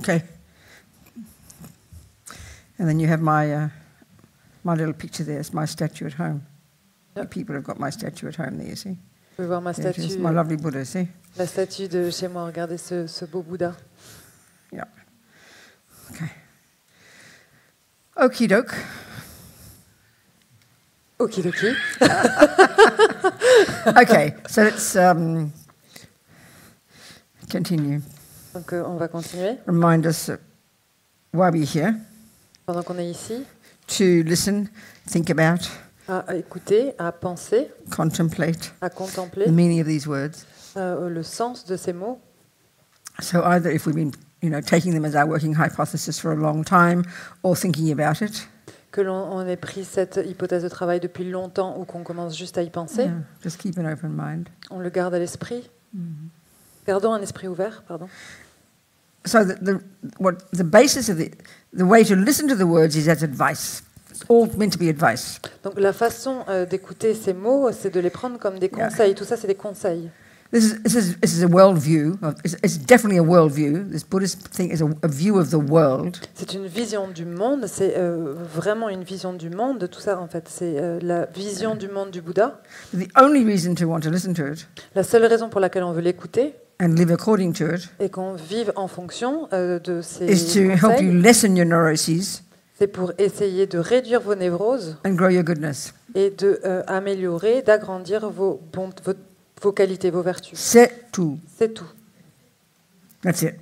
Okay. And then you have my little picture there. It's my statue at home. Yep. The people have got my statue at home there, you see. Vous pouvez voir ma There it is, statue, my lovely Buddha, see? la statue de chez moi. Regardez ce beau Bouddha. Yeah. Okay. Okie doke. Okidoki. Okay, so let's continue. Donc on va continuer. Remind us why we're here. Pendant qu'on est ici, To listen, think about, à écouter, à penser, contemplate à contempler the meaning of these words. le sens de ces mots. So either if we've been, taking them as our working hypothesis for a long time, or thinking about it, Que l'on ait pris cette hypothèse de travail depuis longtemps ou qu'on commence juste à y penser, yeah, just keep an open mind. on le garde à l'esprit. Gardons un esprit ouvert, pardon. So the basis of the way to listen to the words is as advice. It's all meant to be advice. Donc la façon d'écouter ces mots, c'est de les prendre comme des Yeah. conseils. Tout ça, c'est des conseils. This is a worldview. It's definitely a worldview. This Buddhist thing is a view of the world. C'est une vision du monde, c'est vraiment une vision du monde. Tout ça, en fait, c'est la vision du monde du Bouddha. The only reason to want to listen to it La seule raison pour laquelle on veut l'écouter and live according to it et qu'on vive en fonction de ces is to help you conseils, lessen your neuroses c'est pour essayer de réduire vos névroses and grow your goodness. et de améliorer, d'agrandir vos qualités, vos vertus. C'est tout. C'est tout. That's it.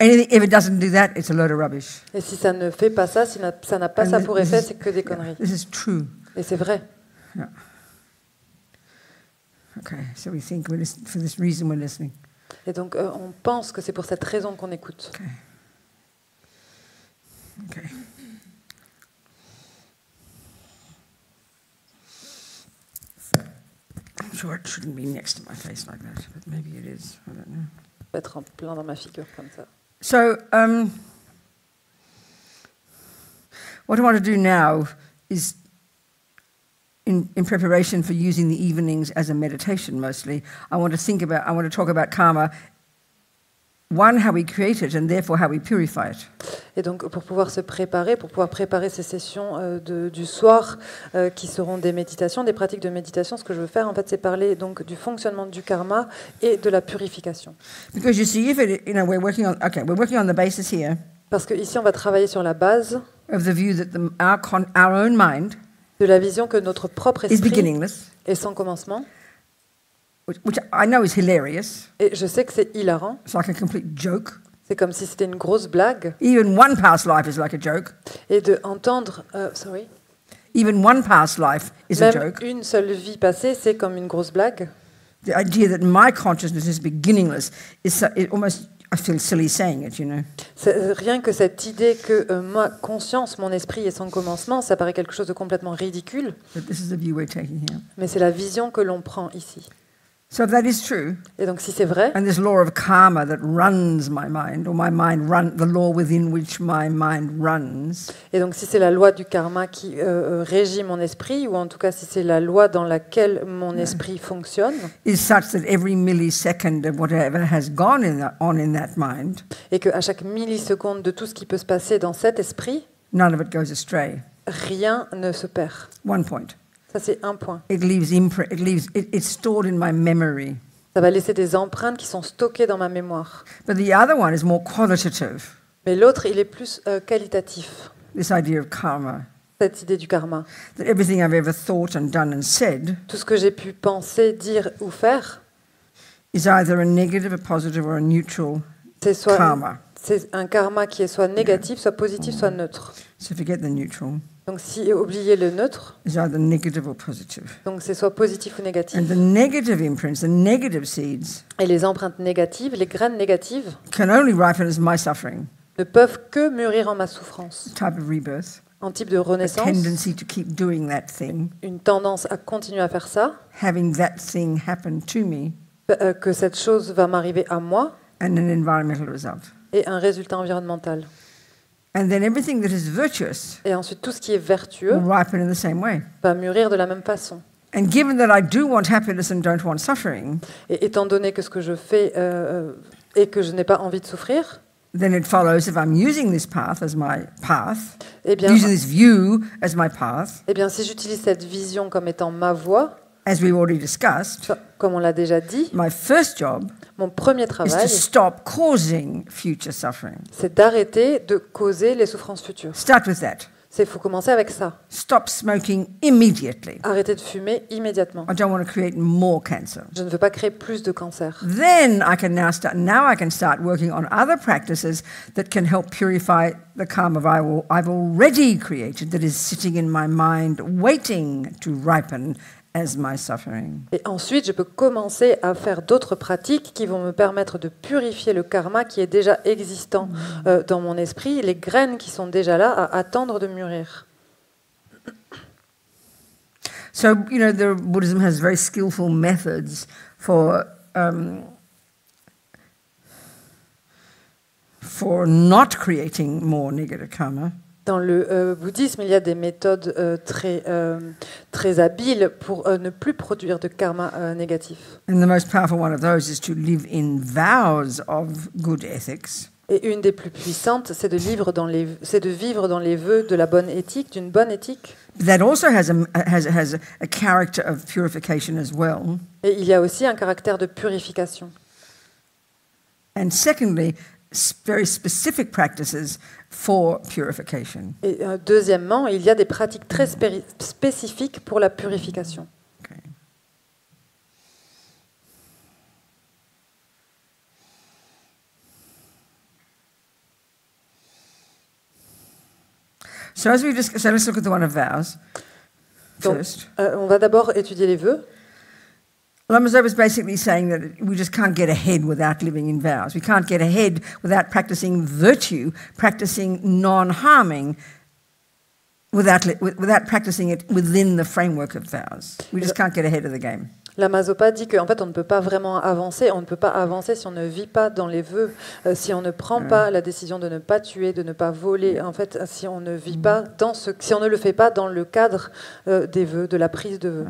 Anything, if it doesn't do that, it's a load of rubbish. Et si ça ne fait pas ça, si ça n'a pas And ça pour this effet, is- c'est que des conneries. This is true. Et c'est vrai. Yeah. Okay, so we think for this reason we're listening. Et donc, on pense que c'est pour cette raison qu'on écoute. Okay. Okay. I'm sure it shouldn't be next to my face like that, but maybe it is. I don't know. Je vais être en plein dans ma figure comme ça. So, what I want to do now is, in preparation for using the evenings as a meditation mostly, I want to talk about karma. One, how we create it, and therefore how we purify it. Et donc, pour pouvoir se préparer, pour pouvoir préparer ces sessions du soir qui seront des méditations, des pratiques de méditation, ce que je veux faire, en fait, c'est parler donc du fonctionnement du karma et de la purification. Because you see, we're working on the basis here Parce que ici, on va travailler sur la base of the view that our own mind de la vision que notre propre is esprit beginningless, est sans commencement. which I know is hilarious. Et je sais que c'est hilarant. It's like a complete joke. C'est comme si c'était une grosse blague. Even one past life is like a joke. Et de entendre, Even one past life is a même joke. une seule vie passée, c'est comme une grosse blague. The idea that my consciousness is beginningless is almost, I feel silly saying it, C'est rien que cette idée que ma conscience, mon esprit est sans commencement, ça paraît quelque chose de complètement ridicule, But this is the view we're taking here. mais c'est la vision que l'on prend ici. So if that is true, Et donc si c'est vrai, and this law of karma that runs my mind, or my mind the law within which my mind runs, et donc si c'est la loi du karma qui régit mon esprit, ou en tout cas si c'est la loi dans laquelle mon esprit fonctionne, is such that every millisecond of whatever has gone in that mind, et qu'à chaque milliseconde de tout ce qui peut se passer dans cet esprit, none of it goes astray. rien ne se perd. One point. Ça c'est un point. It's stored in my memory. Ça va laisser des empreintes qui sont stockées dans ma mémoire. But the other one is more qualitative, Mais l'autre, il est plus qualitatif, this idea of karma. cette idée du karma. That everything I've ever thought and done and said Tout ce que j'ai pu penser, dire ou faire, is either a negative, a positive, or a neutral c'est karma. c'est un karma qui est soit négatif, soit positif, soit neutre. So forget the neutral. Donc si oubliez le neutre, It's either negative or positive. donc c'est soit positif ou négatif. And the negative imprints, the negative seeds, Et les empreintes négatives, les graines négatives, can only ripen as my suffering, ne peuvent que mûrir en ma souffrance. type of rebirth, En type de a renaissance, tendency to keep doing that thing, une tendance à continuer à faire ça, having that thing happen to me, que cette chose va m'arriver à moi, and an environmental result. et un résultat environnemental. And then everything that is virtuous Et ensuite, tout ce qui est vertueux will ripen in the same way. va mûrir de la même façon. And given that I do want happiness and don't want suffering, Et étant donné que ce que je fais et que je n'ai pas envie de souffrir, then it follows if I'm using this path as my path, Eh bien, using this view as my path, eh bien, si j'utilise cette vision comme étant ma voie, as we've already discussed, comme on l'a déjà dit, my first job mon premier is to travail, stop causing future suffering. c'est d'arrêter de causer les souffrances futures. Start with that. Il faut commencer avec ça. Stop smoking immediately. Arrêter de fumer immédiatement. I don't want to create more cancer. Je ne veux pas créer plus de cancer. Then I can now I can start working on other practices that can help purify the karma I've already created that is sitting in my mind waiting to ripen as my suffering. Et ensuite, je peux commencer à faire d'autres pratiques qui vont me permettre de purifier le karma qui est déjà existant dans mon esprit, les graines qui sont déjà là à attendre de mûrir. So, the Buddhism has very skillful methods for not creating more negative karma. Dans le bouddhisme, il y a des méthodes très habiles pour ne plus produire de karma négatif. And the most powerful one of those is to live in vows of good ethics. Et une des plus puissantes, c'est de vivre dans les vœux de la bonne éthique, d'une bonne éthique. That also has a character of purification as well. Et il y a aussi un caractère de purification. And secondly, very specific practices for purification. Et deuxièmement, il y a des pratiques très spécifiques pour la purification. Okay. So let's look at the one of vows Donc, first. On va d'abord étudier les vœux. Lama Zopa is basically saying that we just can't get ahead without living in vows. We can't get ahead without practicing virtue, practicing non-harming, without practicing it within the framework of vows. We just can't get ahead of the game. Lama Zopa dit qu'en fait, on ne peut pas vraiment avancer. On ne peut pas avancer si on ne vit pas dans les vœux, si on ne prend pas la décision de ne pas tuer, de ne pas voler. En fait, si on ne vit pas si on ne le fait pas dans le cadre des vœux, de la prise de vœux.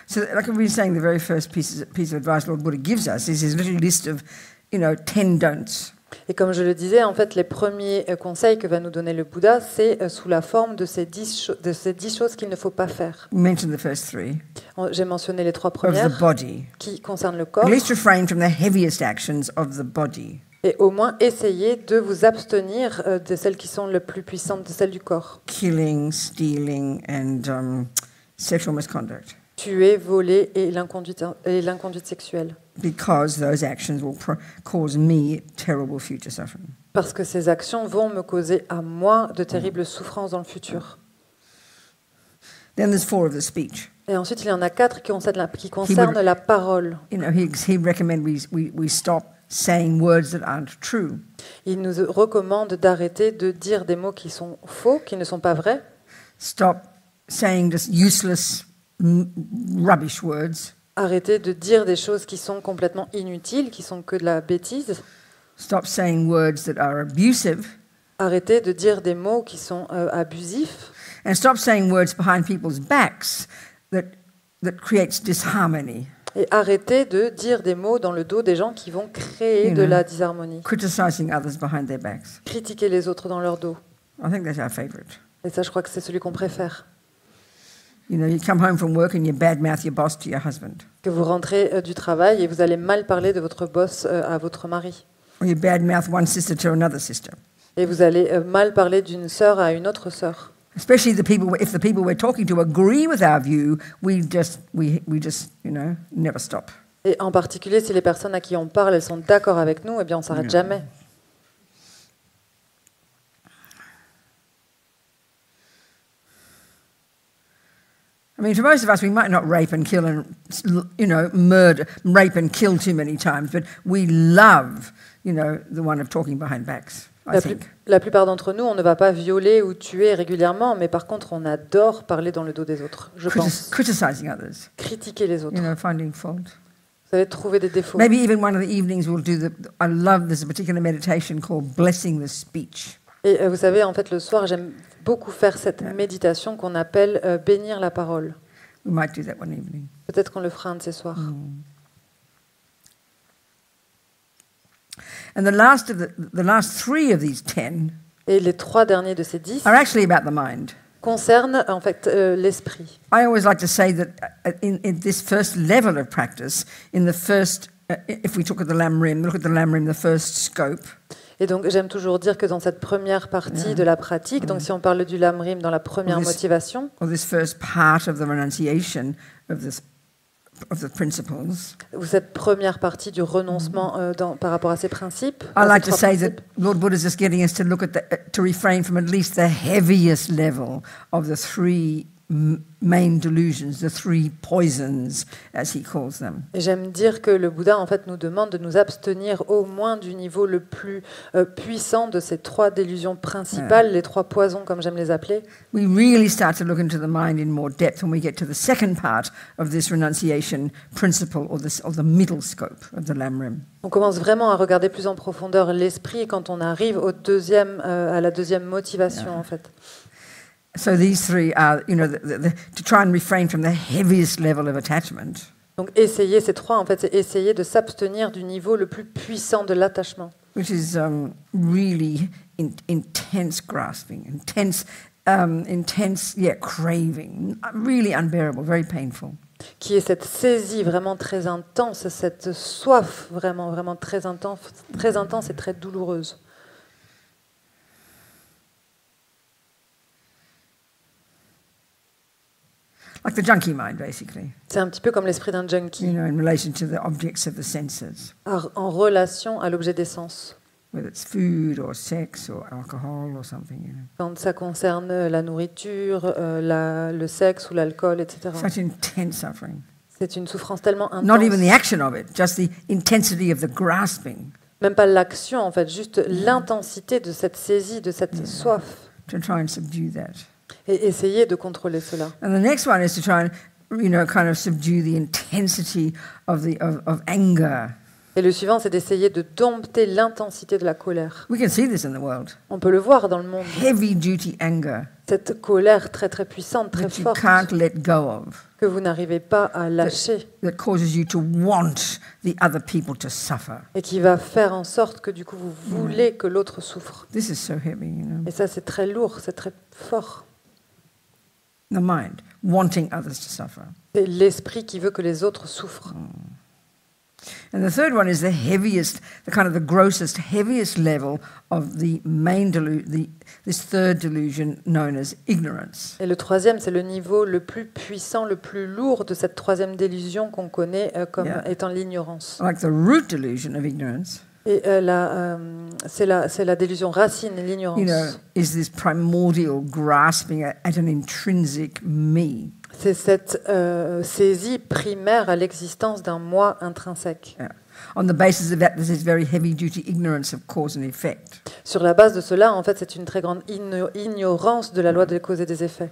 So, like I've been saying, the very first piece of advice Lord Buddha gives us is his little list of, 10 don'ts. Et comme je le disais, en fait, les premiers conseils que va nous donner le Bouddha, c'est sous la forme de ces 10 choses qu'il ne faut pas faire. We mentioned the first 3. J'ai mentionné les 3 Of the premières body. qui concernent le corps. At least refrain from the heaviest actions of the body. Et au moins, essayez de vous abstenir de celles qui sont les plus puissantes, de celles du corps. Killing, stealing, and sexual misconduct. Tuer, voler et l'inconduite sexuelle. Because those actions will cause me terrible future suffering. Parce que ces actions vont me causer à moi de terribles souffrances dans le futur. Then there's 4 of the speech. Et ensuite, il y en a 4 qui concernent la parole. He recommend we stop saying words that aren't true. Il nous recommande d'arrêter de dire des mots qui sont faux, qui ne sont pas vrais. Stop saying just useless rubbish words. Arrêter de dire des choses qui sont complètement inutiles, qui sont que de la bêtise. Stop saying words that are abusive. Arrêter de dire des mots qui sont abusifs. And stop saying words behind people's backs that creates disharmony. Et arrêter de dire des mots dans le dos des gens qui vont créer de la disharmonie. Criticizing others behind their backs. Critiquer les autres dans leur dos. I think that's our favorite. Et ça, je crois que c'est celui qu'on préfère. You come home from work and you badmouth your boss to your husband. Que vous rentrez du travail et vous allez mal parler de votre boss à votre mari. Or you badmouth one sister to another sister. Et vous allez mal parler d'une sœur à une autre sœur. Especially if the people we're talking to agree with our view, we just never stop. Et en particulier si les personnes à qui on parle, elles sont d'accord avec nous, eh bien on s'arrête jamais. I mean, for most of us, we might not rape and kill and, rape and kill too many times, but we love, the one of talking behind backs, I think. La plupart d'entre nous, on ne va pas violer ou tuer régulièrement, mais par contre, on adore parler dans le dos des autres, je pense. Criticizing others. Critiquer les autres. Finding fault. Vous allez trouver des défauts. Maybe even one of the evenings we'll do there's a particular meditation called Blessing the Speech. Et vous savez, en fait, le soir, j'aime beaucoup faire cette méditation qu'on appelle bénir la parole. We might do that one evening. Peut-être qu'on le fera un de ces soirs. And the last 3 of these 10 Et les 3 derniers de ces 10 are actually about the mind. concernent en fait l'esprit. I always like to say that in this first level of practice, in the first, if we look at the Lamrim, the first scope. Et donc j'aime toujours dire que dans cette première partie de la pratique, donc si on parle du Lamrim dans la première motivation, or this first part of the renunciation of the principles, ou cette première partie du renoncement par rapport à ces principes, I like to say that Lord Buddha is just getting us to look at to refrain from at least the heaviest level of the 3 main delusions, the 3 poisons, as he calls them. Et j'aime dire que le Bouddha en fait nous demande de nous abstenir au moins du niveau le plus puissant de ces 3 délusions principales, les 3 poisons comme j'aime les appeler. We really start to look into the mind in more depth when we get to the second part of this renunciation principle, or the middle scope of the Lamrim. On commence vraiment à regarder plus en profondeur l'esprit quand on arrive à la deuxième motivation en fait. So these 3 are, to try and refrain from the heaviest level of attachment. Donc ces 3 en fait, c'est essayer de s'abstenir du niveau le plus puissant de l'attachement. Which is really intense grasping, intense, craving, really unbearable, very painful. Qui est cette saisie vraiment très intense, cette soif vraiment, vraiment très intense et très douloureuse. Like the junkie mind, basically. C'est un petit peu comme l'esprit d'un junkie. In relation to the objects of the senses. En relation à l'objet des sens. Whether it's food or sex or alcohol or something. Quand ça concerne la nourriture, le sexe ou l'alcool, etc. Such intense suffering. C'est une souffrance tellement intense. Not even the action of it, just the intensity of the grasping. Même pas l'action, en fait, juste l'intensité de cette saisie, de cette soif. To try and subdue that. Et essayer de contrôler cela. And the next one is to try and, kind of subdue the intensity of anger. Et le suivant, c'est d'essayer de dompter l'intensité de la colère. We can see this in the world. On peut le voir dans le monde. Heavy duty anger. Cette colère très très puissante, très forte, that you can't let go of. Que vous n'arrivez pas à lâcher. That causes you to want the other people to suffer. Et qui va faire en sorte que du coup vous voulez que l'autre souffre. This is so heavy, Et ça c'est très lourd, c'est très fort. The mind, wanting others to suffer. C'est l'esprit qui veut que les autres souffrent. And the third one is the heaviest, the grossest, heaviest level of the main this third delusion known as ignorance. Et le troisième, c'est le niveau le plus puissant, le plus lourd de cette troisième délusion qu'on connaît comme étant l'ignorance. Like the root delusion of ignorance. Et c'est la délusion racine, l'ignorance. Is this primordial grasping at an intrinsic me. C'est cette saisie primaire à l'existence d'un moi intrinsèque. Yeah. On the basis of that, there's this very heavy-duty ignorance of cause and effect. Sur la base de cela, en fait, c'est une très grande ignorance de la loi des causes et des effets.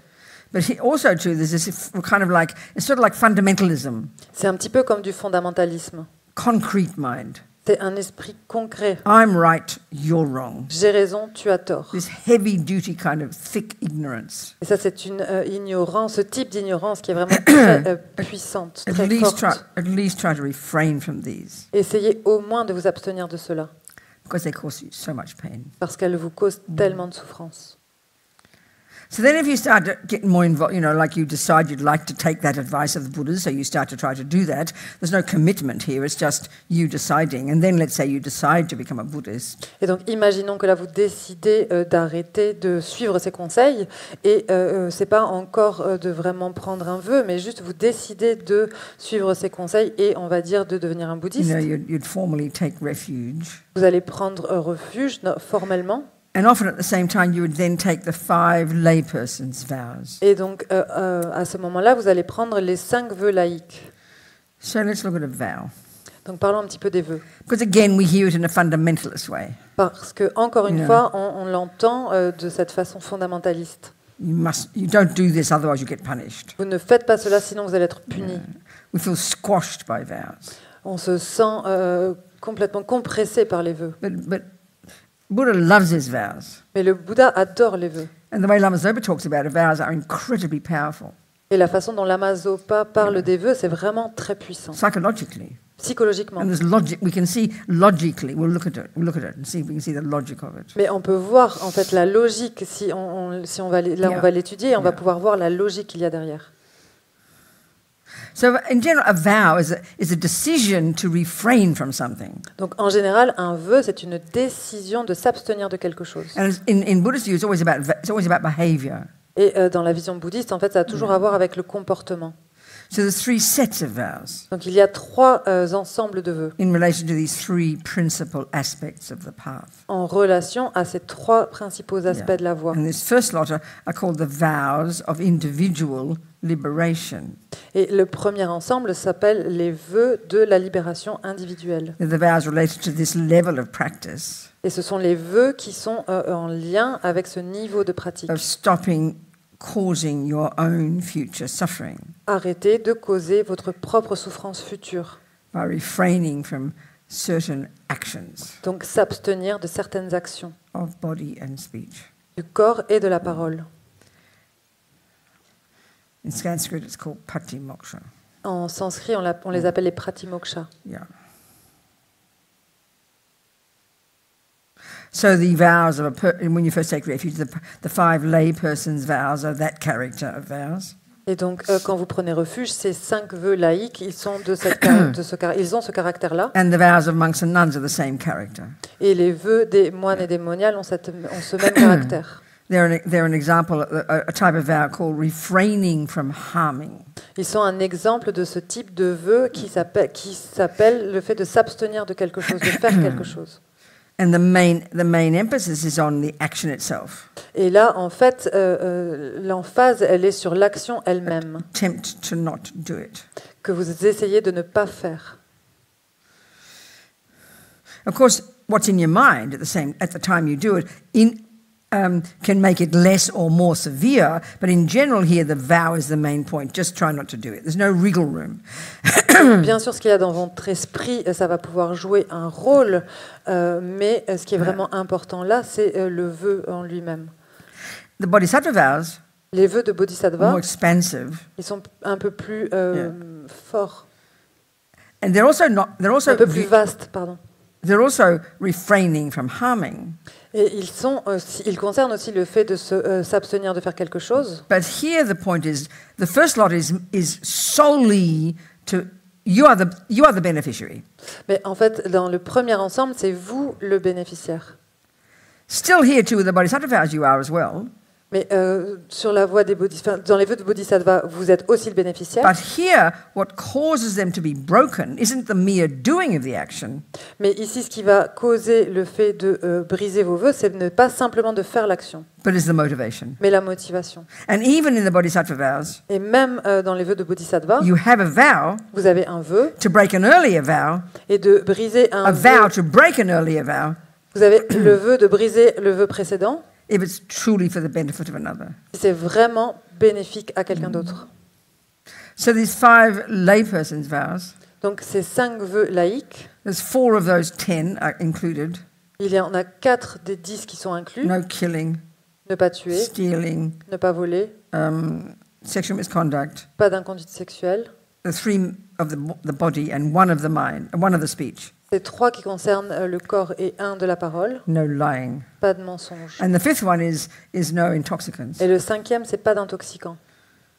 But also too, there's this it's sort of like fundamentalism. C'est un petit peu comme du fondamentalisme. Concrete mind. C'est un esprit concret. I'm right, you're wrong. J'ai raison, tu as tort. This heavy-duty kind of thick ignorance. Et ça, c'est une ignorance, ce type d'ignorance qui est vraiment très puissante, très forte. At least try to refrain from these. Essayez au moins de vous abstenir de cela. Because they cause you so much pain. Parce qu'elles vous causent tellement de souffrance. So then if you start to get more involved, like you decide you'd like to take that advice of the Buddhas, so you start to try to do that, there's no commitment here, it's just you deciding. And then let's say you decide to become a Buddhist. Et donc imaginons que là vous décidez d'arrêter de suivre ces conseils et c'est pas encore de vraiment prendre un vœu, mais juste vous décidez de suivre ces conseils et on va dire de devenir un bouddhiste. You'd formally take refuge. Vous allez prendre refuge formellement. And often at the same time, you would then take the 5 layperson's vows. Et donc, à ce moment-là, vous allez prendre les 5 vœux laïques. So let's look at a vow. Donc, parlons un petit peu des vœux. Because again, we hear it in a fundamentalist way. Parce que, encore une fois, on l'entend de cette façon fondamentaliste. You don't do this, otherwise you get punished. Vous ne faites pas cela, sinon vous allez être puni. We feel squashed by vows. On se sent complètement compressé par les vœux. But Buddha loves his vows. Mais le Bouddha adore les vœux. And the way Lama Zopa talks about it, vows are incredibly powerful. Et la façon dont Lama Zopa parle des vœux, c'est vraiment très puissant. Psychologically. psychologiquement. And there's logic. We can see logically. We'll look at it. We'll look at it and see if we can see the logic of it. Mais on peut voir en fait la logique si on va on va l'étudier et on va pouvoir voir la logique qu'il y a derrière. So, in general, a vow is a decision to refrain from something. Donc, en général, un vœu, c'est une décision de s'abstenir de quelque chose. And in Buddhist view, it's always about behavior. Et dans la vision bouddhiste, en fait, ça a toujours à voir avec le comportement. So there's 3 sets of vows. Donc, il y a 3 ensembles de vœux. In relation to these 3 principal aspects of the path. En relation à ces 3 principaux aspects de la voie. And this first lot are called the vows of individual liberation. Et le premier ensemble s'appelle les vœux de la libération individuelle. They're the vows related to this level of practice. Et ce sont les vœux qui sont en lien avec ce niveau de pratique. Of stopping causing your own future suffering. Arrêtez de causer votre propre souffrance future. By refraining from certain actions. Donc s'abstenir de certaines actions. Of body and speech. Du corps et de la parole. In Sanskrit, it's called patimoksha. En sanskrit, on les appelle les pratimoksha. Yeah. So the vows of when you first take refuge, the 5 lay persons' vows are that character of vows. Et donc, quand vous prenez refuge, ces 5 vœux laïques, ils sont ils ont ce caractère-là. And the vows of monks and nuns are the same character. Et les vœux des moines et des moniales ont ce même caractère. They're an example, a type of vow called refraining from harming. Ils sont un exemple de ce type de vœu qui s'appelle le fait de s'abstenir de quelque chose, de faire quelque chose. And the main emphasis is on the action itself. Et là, en fait, l'emphase, elle est sur l'action elle-même. Attempt to not do it. Que vous essayez de ne pas faire. Of course, what's in your mind at the time you do it can make it less or more severe, but in general here the vow is the main point. Just try not to do it. There's no wriggle room. Bien sûr, ce qu'il y a dans votre esprit, ça va pouvoir jouer un rôle, mais ce qui est vraiment important là, c'est le vœu en lui-même. The Bodhisattva vows, les vœux de Bodhisattva, more expansive. Ils sont un peu plus forts. And they're also un peu plus vastes, pardon. They're also refraining from harming. Et ils concernent aussi le fait de s'abstenir de faire quelque chose. But here the point is, the first lot is solely to you are the beneficiary. Mais en fait, dans le premier ensemble, c'est vous le bénéficiaire. Still here too with the Bodhisattva vows you are as well. Mais sur la voie des dans les vœux de Bodhisattva, vous êtes aussi le bénéficiaire. But here, what causes them to be broken isn't the mere doing of the action. Mais ici, ce qui va causer le fait de briser vos vœux, c'est ne pas simplement de faire l'action. But is the motivation. Mais la motivation. And even in the Bodhisattva vows, et même dans les vœux de Bodhisattva, you have a vow. Vous avez un vœu. To break an earlier vow. Et de briser un vœu. A vow to break an earlier vow. Vous avez le vœu de briser le vœu précédent. If it's truly for the benefit of another. C'est vraiment bénéfique à quelqu'un d'autre. So these 5 laypersons' vows. Donc ces 5 vœux laïques. There's 4 of those 10 are included. Il y en a 4 des 10 qui sont inclus. No killing. Ne pas tuer. Stealing. Ne pas voler. Sexual misconduct. Pas d'inconduite sexuelle. The 3 of the body and 1 of the mind, 1 of the speech. C'est 3 qui concernent le corps et 1 de la parole. No lying. Pas de mensonge. And the 5th one is no intoxicants. Et le 5e, c'est pas d'intoxicants.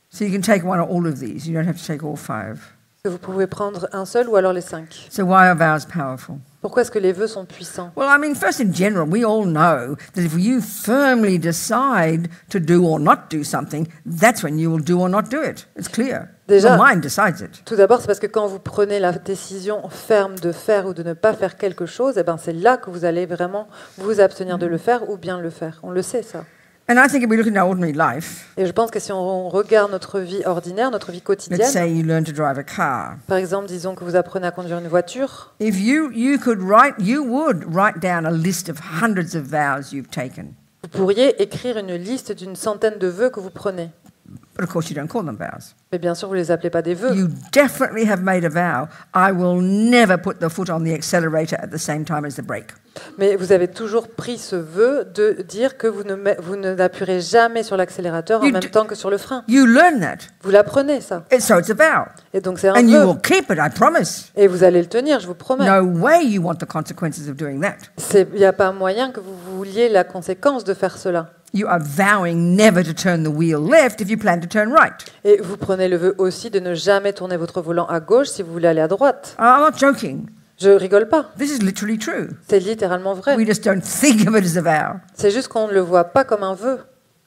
So you can take 1 or all of these. You don't have to take all 5. Vous pouvez prendre un seul ou alors les 5. So why are vows powerful? Pourquoi est-ce que les vœux sont puissants? Well, I mean, first in general, we all know that if you firmly decide to do or not do something, that's when you will do or not do it. It's clear. Déjà, your mind decides it. Tout d'abord, c'est parce que quand vous prenez la décision ferme de faire ou de ne pas faire quelque chose, eh ben c'est là que vous allez vraiment vous abstenir de le faire ou bien le faire. On le sait, ça. And I think if we look at our ordinary life, et je pense que si on regarde notre vie ordinaire, notre vie quotidienne, let's say you learn to drive a car. Par exemple, disons que vous apprenez à conduire une voiture. If you would write down a list of hundreds of vows you've taken. Vous pourriez écrire une liste d'une centaine de vœux que vous prenez. But of course you don't call them vows. Mais bien sûr, vous les appelez pas des vœux. You definitely have made a vow. I will never put the foot on the accelerator at the same time as the brake. Mais vous avez toujours pris ce vœu de dire que vous n'appuierez jamais sur l'accélérateur en même temps que sur le frein. You learn that. Vous l'apprenez, ça. And so it's a vow. Et donc c'est un And you vœu. will keep it, I promise. Et vous allez le tenir, je vous promets. No way you want the consequences of doing that. Il n'y a pas moyen que vous vouliez la conséquence de faire cela. You are vowing never to turn the wheel left if you plan to turn right. Et vous prenez le vœu aussi de ne jamais tourner votre volant à gauche si vous voulez aller à droite. I'm not joking. Je rigole pas. This is literally true. C'est littéralement vrai. We just don't think of it as a vow. C'est juste qu'on ne le voit pas comme un vœu.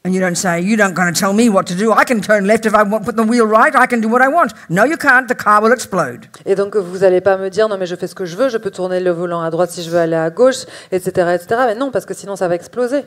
And you don't say, you don't going to tell me what to do. I can turn left if I want, put the wheel right. I can do what I want. No, you can't. The car will explode. Et donc vous n'allez pas me dire non mais je fais ce que je veux, je peux tourner le volant à droite si je veux aller à gauche, etc., etc. Mais non, parce que sinon ça va exploser.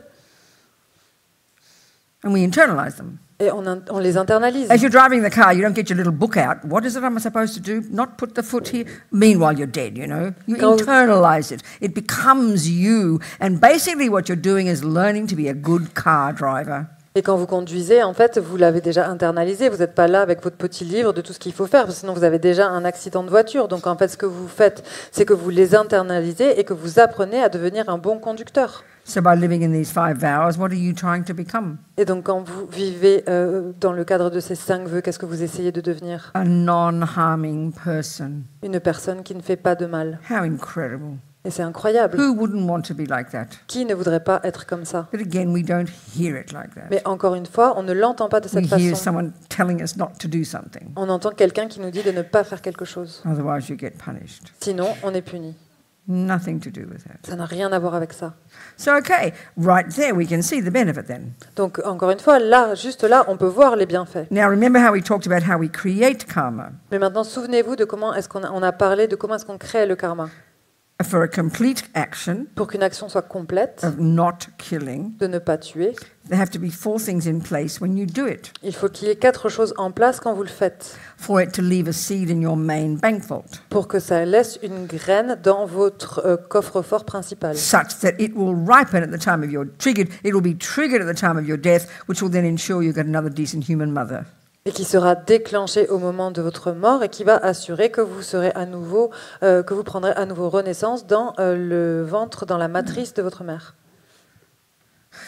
And we internalize them. Et on les internalise. As you're driving the car, you don't get your little book out. What is it I'm supposed to do? Not put the foot here. Meanwhile, you're dead, you know. You internalize it. It becomes you. And basically what you're doing is learning to be a good car driver. Et quand vous conduisez, en fait, vous l'avez déjà internalisé. Vous n'êtes pas là avec votre petit livre de tout ce qu'il faut faire, parce que sinon vous avez déjà un accident de voiture. Donc en fait, ce que vous faites, c'est que vous les internalisez et que vous apprenez à devenir un bon conducteur. So by living in these 5 vows, what are you trying to become? Et donc quand vous vivez dans le cadre de ces 5 vœux, qu'est-ce que vous essayez de devenir? A non-harming person. Une personne qui ne fait pas de mal. How incredible. Et c'est incroyable. Who wouldn't want to be like that? Qui ne voudrait pas être comme ça? But again, we don't hear it like that. Mais encore une fois, on ne l'entend pas de cette We hear façon. someone telling us not to do something. On entend quelqu'un qui nous dit de ne pas faire quelque chose. Otherwise, you get punished. Sinon, on est puni. Nothing to do with that. Ça n'a rien à voir avec ça. So, okay, right there we can see the benefit then. Donc, encore une fois, là, juste là, on peut voir les bienfaits. Now, remember how we talked about how we create karma. Mais maintenant, souvenez-vous de comment est-ce on a parlé de comment est-ce qu'on crée le karma. For a complete action Pour qu'une action soit complète, of not killing, de ne pas tuer, there have to be 4 things in place when you do it il faut qu'il y ait 4 choses en place quand vous le faites. for it to leave a seed in your main bank vault, Pour que ça laisse une graine dans votre coffre-fort principal. such that it will ripen at the time of your triggered. It will be triggered at the time of your death, which will then ensure you get another decent human mother. Et qui sera déclenché au moment de votre mort et qui va assurer que vous serez à nouveau, que vous prendrez à nouveau renaissance dans le ventre, dans la matrice de votre mère.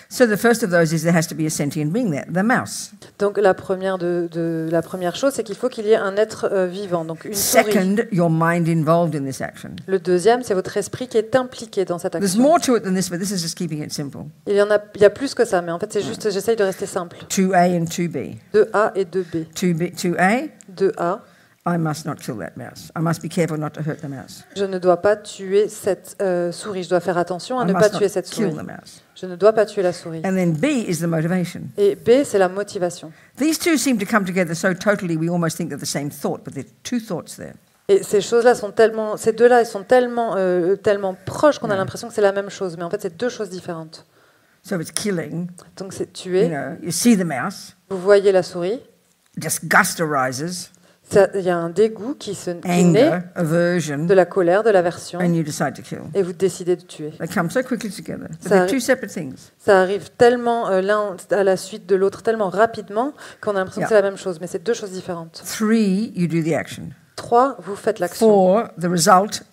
So the first of those is there has to be a sentient being there, the mouse. Donc la première la première chose, c'est qu'il faut qu'il y ait un être vivant, donc une souris. Second, your mind involved in this action. Le deuxième, c'est votre esprit qui est impliqué dans cette There's action. more to it than this, but this is just keeping it simple. Il y a plus que ça, mais en fait, c'est juste, j'essaye de rester simple. 2A and 2B. 2A et 2B. 2A, 2A, I must not kill that mouse. I must be careful not to hurt the mouse. je ne dois pas tuer cette souris. Je dois faire attention à I ne pas must tuer not cette kill souris. the mouse. Je ne dois pas tuer la souris. And then B is the motivation. Et B, c'est la motivation. These two seem to come together so totally we almost think they're the same thought, but there are 2 thoughts there. Et ces choses-là sont tellement, ces deux-là, ils sont tellement, tellement proches qu'on a l'impression que c'est la même chose. Mais en fait, c'est 2 choses différentes. So it's killing, Donc, c'est you tuer. know, you see the mouse, Vous voyez la souris. disgust arises, Il y a un dégoût qui anger, naît aversion, de la colère, de l'aversion. and you decide to kill. Et vous décidez de tuer. They come so quickly together. But Ça they're arrive. 2 separate things. Ça arrive tellement l'un à la suite de l'autre, tellement rapidement qu'on a l'impression Yeah. que c'est la même chose. Mais c'est 2 choses différentes. 3, you do the action. 3, vous faites l'action. 4, the result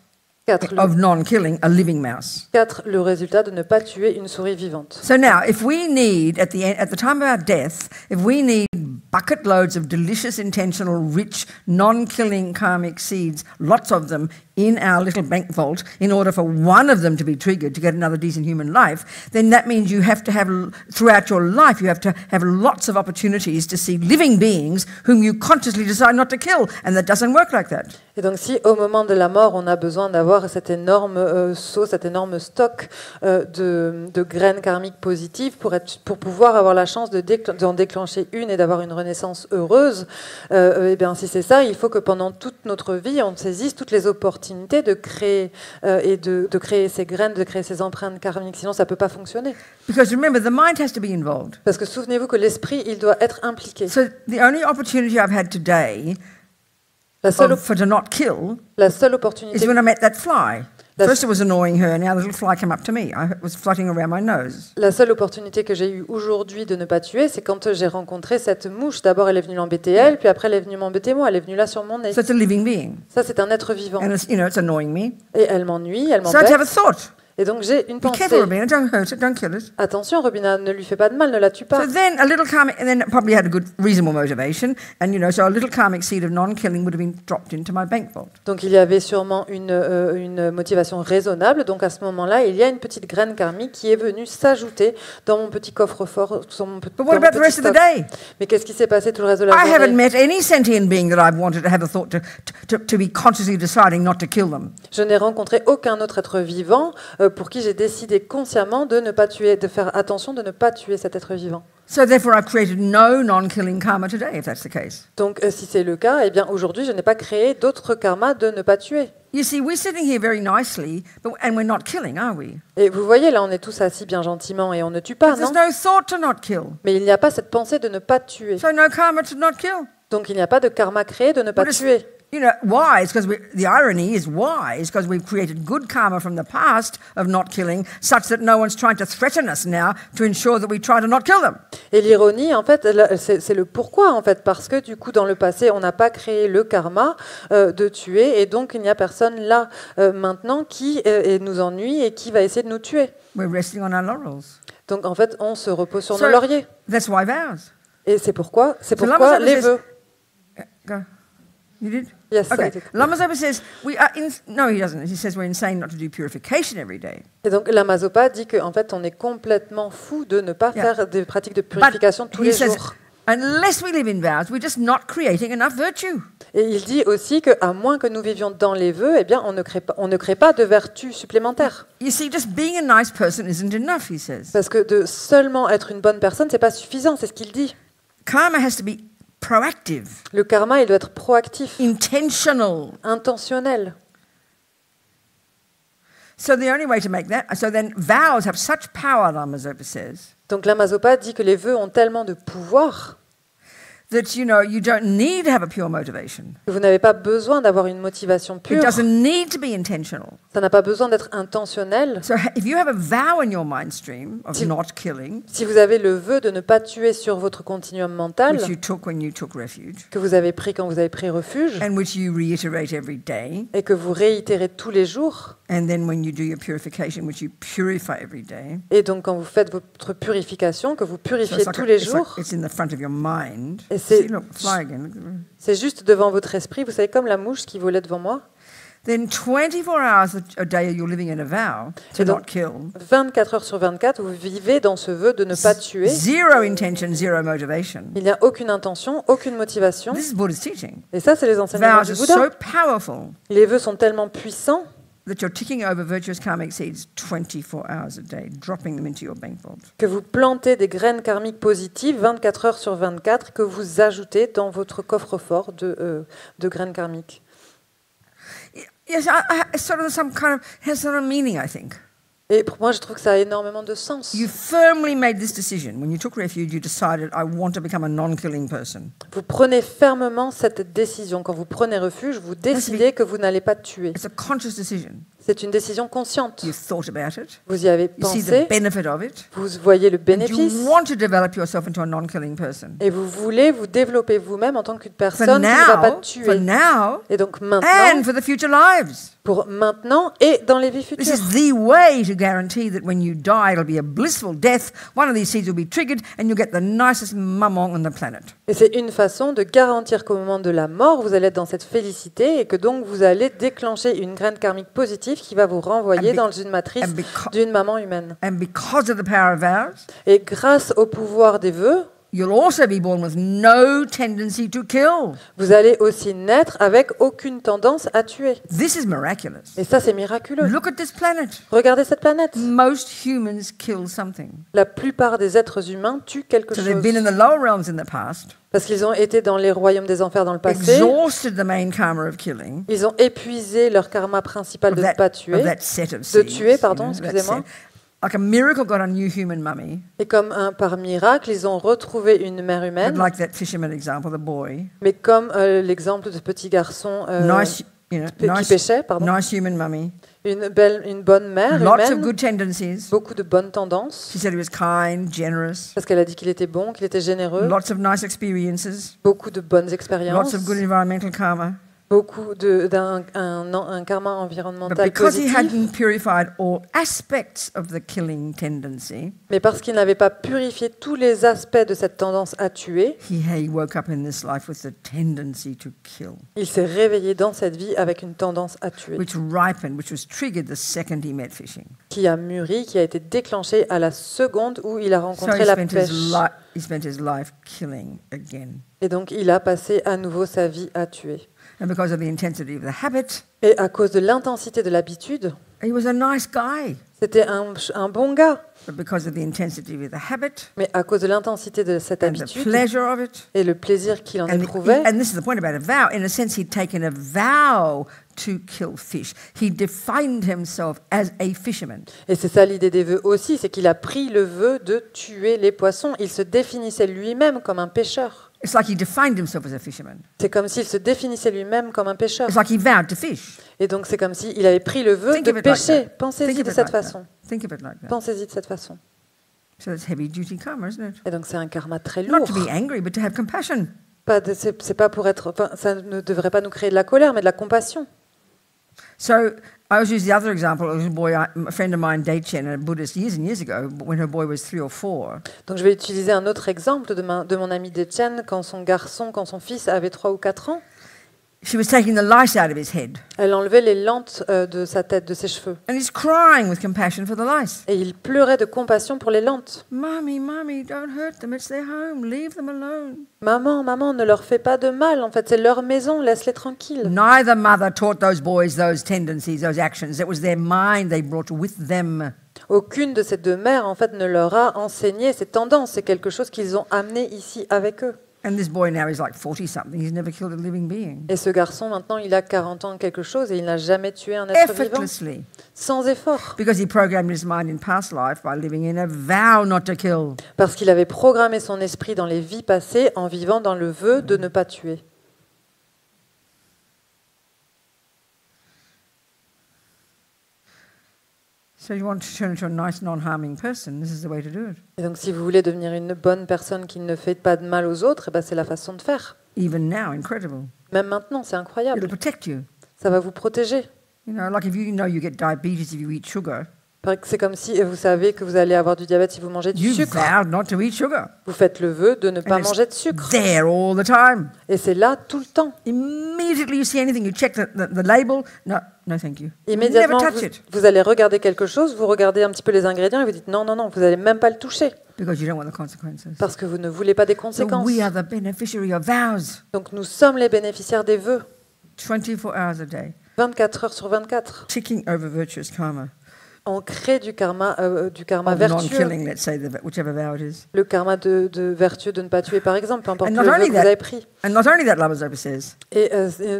4, of non-killing a living mouse. le résultat de ne pas tuer une souris vivante. So now, if we need, at the time of our death, if we need bucket loads of delicious, intentional, rich, non-killing karmic seeds, lots of them, in our little bank vault, in order for one of them to be triggered to get another decent human life, then that means you have to have, throughout your life, you have to have lots of opportunities to see living beings whom you consciously decide not to kill, and that doesn't work like that. Et donc si au moment de la mort, on a besoin d'avoir cet énorme seau, cet énorme stock de graines karmiques positives pour pouvoir avoir la chance d'en déclencher une et d'avoir une renaissance heureuse, et bien si c'est ça, il faut que pendant toute notre vie, on saisisse toutes les opportunités de créer et de créer ces graines, de créer ces empreintes karmiques. Sinon, ça ne peut pas fonctionner. Because remember, the mind has to be involved. Parce que souvenez-vous que l'esprit, il doit être impliqué. So the only opportunity I've had today La seule to not kill is opportunité. when I met that fly. That's- First it was annoying her, now the little fly came up to me. It was flutting around my nose. La seule opportunité que j'ai eue aujourd'hui de ne pas tuer, c'est quand j'ai rencontré cette mouche. D'abord, elle est venue l'embêter elle, puis après, elle est venue m'embêter moi. Elle est venue là sur mon nez. So it's a living being. Ça, c'est un être vivant. And it's, it's annoying me. Et elle m'ennuie, elle So I have m'embête. a thought. Et donc j'ai une Be pensée. careful, Robina. Don't hurt it. Don't kill it. Attention, Robina, ne lui fais pas de mal, ne la tue pas. So then a little karmic, and then it probably had a good, reasonable motivation, and so a little karmic seed of non-killing would have been dropped into my bank vault. Donc il y avait sûrement une motivation raisonnable. Donc à ce moment-là, il y a une petite graine karmique qui est venue s'ajouter dans mon petit coffre-fort, sur mon But what about the rest of the day? Mais qu'est-ce qui s'est passé tout le reste de la I haven't journée? met any sentient being that I've wanted to have a thought to be consciously deciding not to kill them. Je n'ai rencontré aucun autre être vivant pour qui j'ai décidé consciemment de ne pas tuer, de faire attention de ne pas tuer cet être vivant. So therefore, I've created no non-killing karma today, if that's the case. Donc si c'est le cas, eh bien aujourd'hui, je n'ai pas créé d'autres karmas de ne pas tuer. You see, we're sitting here very nicely, and we're not killing, are we? Et vous voyez, là, on est tous assis bien gentiment et on ne tue pas, There's non? no thought to not kill. Mais il n'y a pas cette pensée de ne pas tuer. So no karma to not kill. Donc il n'y a pas de karma créé de ne pas What is- tuer. Wise, because the irony is wise, because we've created good karma from the past of not killing, such that no one's trying to threaten us now to ensure that we try to not kill them. Et l'ironie, en fait, c'est le pourquoi, en fait, parce que du coup, dans le passé, on n'a pas créé le karma de tuer, et donc il n'y a personne là maintenant qui nous ennuie et qui va essayer de nous tuer. We're resting on our laurels. Donc en fait, on se repose sur So- nos lauriers. That's why vows. Et c'est pourquoi So les Lama Zopa says- vœux. Go. You did? Yes, I Okay. did. Lama Zopa says no, he doesn't. He says we're insane not to do purification every day. Et donc Lama Zopa dit qu'en fait, on est complètement fou de ne pas Yeah. faire des pratiques de purification tous he les says, jours. unless we live in vows, we're just not creating enough virtue. Et il dit aussi qu'à moins que nous vivions dans les vœux, eh bien, on ne crée pas de vertu supplémentaire. You see, just being a nice person isn't enough, he says. Parce que de seulement être une bonne personne, c'est pas suffisant, c'est ce qu'il dit. Karma has to be proactive, Le karma, il doit être proactif, intentional. intentionnel. So the only way to make that, so then vows have such power, Lama Zopa says, Donc Lama Zopa dit que les vœux ont tellement de pouvoir that you don't need to have a pure motivation. que vous n'avez pas besoin d'avoir une motivation It pure. doesn't need to be intentional. Ça n'a pas besoin d'être intentionnel. So if you have a vow in your mind stream of Si- not killing, Si vous avez le vœu de ne pas tuer sur votre continuum mental, which you took when you took refuge, que vous avez pris quand vous avez pris refuge, and which you reiterate every day, et que vous réitérez tous les jours, and then when you do your purification, which you purify every day, et donc quand vous faites votre purification, que vous so purifiez tous les jours, it's in the front of your mind. Et c'est- See, look, fly again. c'est juste devant votre esprit, vous savez, comme la mouche qui volait devant moi. Then 24 hours a day you're living in a vow to Et donc- not kill. 24 heures sur 24, vous vivez dans ce vœu de ne pas tuer. Zero intention, zero motivation. Il n'y a aucune intention, aucune motivation. This is Buddha's teaching. Et ça, c'est les enseignements Vows du are Bouddha. so powerful Les vœux sont tellement puissants that you're ticking over virtuous karmic seeds 24 hours a day, dropping them into your bank vault. que vous plantez des graines karmiques positives 24 heures sur 24 que vous ajoutez dans votre coffre-fort de graines karmiques. Yes, it's sort of some kind of has sort of meaning, I think. Et pour moi, je trouve que ça a énormément de sens. You firmly made this decision when you took refuge. You decided, I want to become a non-killing person. Vous prenez fermement cette décision. Quand vous prenez refuge, vous décidez que vous n'allez pas tuer. It's a conscious decision. C'est une décision consciente. You thought about it. Vous y avez You see pensé, the benefit of it. vous voyez le And bénéfice, you want to develop yourself into a non-killing person. et vous voulez vous développer vous-même en tant qu'une For personne qui ne va pas now, tuer. and Et donc maintenant, for the future lives. pour maintenant et dans les vies This futures. is the way to guarantee that when you die, it'll be a blissful death. One of these seeds will be triggered, and you'll get the nicest mammon on the planet. Et c'est une façon de garantir qu'au moment de la mort, vous allez être dans cette félicité et que donc vous allez déclencher une graine karmique positive qui va vous renvoyer And be- dans une matrice and beca- d'une maman humaine. And because of the power of vows, Et grâce au pouvoir des vœux, you'll also be born with no tendency to kill. vous allez aussi naître avec aucune tendance à tuer. This is miraculous. Et ça, c'est miraculeux. Look at this planet. Regardez cette planète. Most humans kill something. La plupart des êtres humains tuent quelque So chose. they've been in the lower realms in the past, Parce qu'ils ont été dans les royaumes des enfers dans le passé. exhausted the main karma of killing, Ils ont épuisé leur karma principal de of ne pas of tuer. that set of De seeds, tuer, pardon, that excusez-moi. set. Like a miracle got a new human mummy, Et comme par miracle, ils ont retrouvé une mère but humaine. like that fisherman example, the boy, Mais comme l'exemple de ce petit garçon nice, qui pêchait, pardon, nice human mummy, une bonne mère lots of humaine, good tendencies. beaucoup de bonnes tendances, She said he was kind, generous, parce qu'elle a dit qu'il était bon, qu'il était généreux, lots of nice experiences, beaucoup de bonnes lots expériences, of good environmental karma. beaucoup un karma environnemental But because he positif, hadn't purified all aspects of the killing tendency, mais parce qu'il n'avait pas purifié tous les aspects de cette tendance à tuer, he woke up in this life with the tendency to kill, il s'est réveillé dans cette vie avec une tendance à tuer, which ripened, which was triggered the second he met fishing. qui a mûri, qui a été déclenchée à la seconde où il a So rencontré la pêche. he spent his life killing again. Et donc, il a passé à nouveau sa vie à tuer. And because of the intensity of the habit, Et à cause de l'intensité de l'habitude, he was a nice guy. c'était un bon gars. But because of the intensity of the habit Mais à cause de l'intensité de cette and the habitude pleasure of it, et le plaisir qu'il en and éprouvait, this is the point about a vow. In a sense, he'd taken a vow to kill fish. He defined himself as a fisherman. et c'est ça l'idée des vœux aussi, c'est qu'il a pris le vœu de tuer les poissons. Il se définissait lui-même comme un pêcheur. It's like he defined himself as a fisherman. C'est comme s'il se définissait lui-même comme un pêcheur. It's like he vowed to fish. Et donc c'est comme s'il avait pris le vœu Think de of it like pêcher. that. Pensez-y Think of de it cette like that. façon. Think of it like that. Pensez-y de cette façon. So it's heavy duty karma, isn't it? Et donc c'est un karma très Not lourd. to be angry, but to have compassion. C'est pas pour être, enfin, ça ne devrait pas nous créer de la colère, mais de la compassion. So I always use the other example. It was a boy, a friend of mine, Daichen, a Buddhist, years and years ago, when her boy was 3 or 4. Donc je vais utiliser un autre exemple de mon ami Dechen quand son fils avait 3 ou 4 ans. She was taking the lice out of his head. Elle enlevait les lentes de sa tête, de ses cheveux. And he's crying with compassion for the lice. Et il pleurait de compassion pour les lentes. Mommy, mommy, don't hurt them. It's their home. Leave them alone. Maman, maman, ne leur fais pas de mal. En fait, c'est leur maison, laisse-les tranquilles. Neither mother taught those boys those tendencies, those actions. It was their mind they brought with them. Aucune de ces deux mères, en fait, ne leur a enseigné ces tendances. C'est quelque chose qu'ils ont amené ici avec eux. And this boy now is like 40-something. He's never killed a living being. Et ce garçon, maintenant, il a 40 ans quelque chose et il n'a jamais tué un être vivant. Effortlessly. Sans effort. Because he programmed his mind in past life by living in a vow not to kill. Parce qu'il avait programmé son esprit dans les vies passées en vivant dans le vœu de ne pas tuer. So you want to turn into a nice, non-harming person, this is the way to do it. Et donc, si vous voulez devenir une bonne personne qui ne fait pas de mal aux autres, eh ben, c'est la façon de faire. Even now, incredible. Même maintenant, c'est It'll incroyable. protect you. Ça va vous protéger. You know, like if you know you get diabetes if you eat sugar, C'est comme si vous savez que vous allez avoir du diabète si vous mangez du you sucre. vowed not to eat sugar. Vous faites le vœu de ne pas And it's manger de sucre. there all the time. Et c'est là tout le temps. Immediately you see anything, you check the label. No, no, thank you. Immédiatement, Never touch it vous allez regarder quelque chose, vous regardez un petit peu les ingrédients et vous dites non, non, non, vous n'allez même pas le toucher. because you don't want the consequences. Parce que vous ne voulez pas des So conséquences. we are the beneficiary of vows, Donc nous sommes les bénéficiaires des vœux, 24 hours a day, 24 heures sur 24. ticking over virtuous karma. On crée du karma Of vertueux. non-killing, let's say, whichever vow it is. Le karma de vertueux de ne pas tuer, par exemple, peu importe And le not vœu only que that- vous avez pris. And not only that, Lamazopa says, Et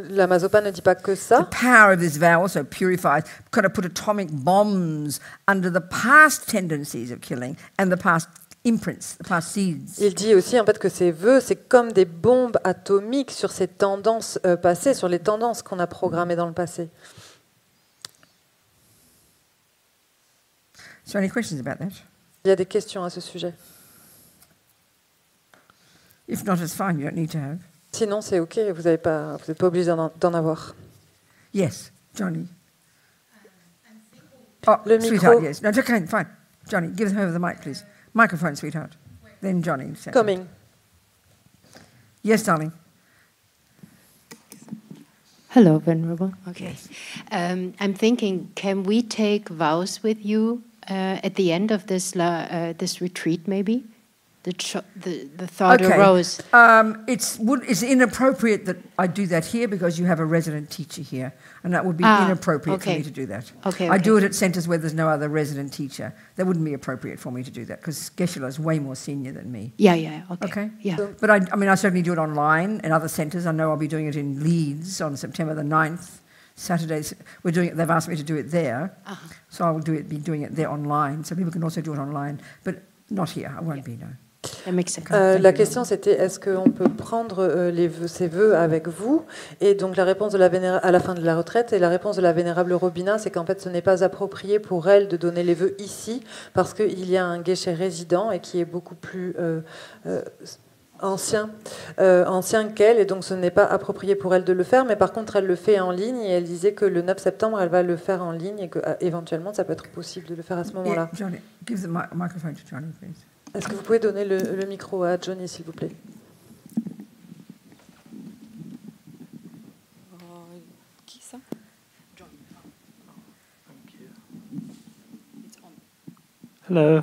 la Mazopa ne dit pas que ça. the power of this vow also purifies, kind of put atomic bombs under the past tendencies of killing and the past imprints, the past seeds. Il dit aussi en fait que ces vœux, c'est comme des bombes atomiques sur ces tendances passées, sur les tendances qu'on a programmées dans le passé. So any questions about that? Il y a des questions à ce sujet. If not, it's fine, you don't need to have. Sinon, c'est OK, vous n'êtes pas obligé d'en avoir. Yes, Johnny. Oh, Le sweetheart, micro. yes. No, it's okay, fine. Johnny, give her the mic, please. Microphone, sweetheart. Then Johnny. second. Coming. Yes, darling. Hello, Venerable. Okay. I'm thinking, can we take vows with you at the end of this retreat, maybe? The thought arose. It's inappropriate that I do that here because you have a resident teacher here, and that would be inappropriate for okay. me to do that. Okay, I do okay. it at centres where there's no other resident teacher. That wouldn't be appropriate for me to do that because Geshe-la is way more senior than me. Yeah, okay. Okay. Yeah. But I certainly do it online in other centres. I know I'll be doing it in Leeds on September the 9th. Saturdays, we're doing it. They've asked me to do it there, so I will be doing it there online. So people can also do it online, but not here. I won't be, no. That makes sense. La question, c'était est-ce qu'on peut prendre ces vœux avec vous? Et donc la réponse à la fin de la retraite, et la réponse de la vénérable Robina, c'est qu'en fait, ce n'est pas approprié pour elle de donner les vœux ici, parce qu'il y a un guéchet résident et qui est beaucoup plus ancien qu'elle, et donc ce n'est pas approprié pour elle de le faire, mais par contre elle le fait en ligne, et elle disait que le 9 septembre elle va le faire en ligne, et que éventuellement ça peut être possible de le faire à ce moment-là. Yeah, Johnny, give the microphone to Johnny, please. Est-ce que vous pouvez donner le micro à Johnny, s'il vous plaît? Qui ça? Hello.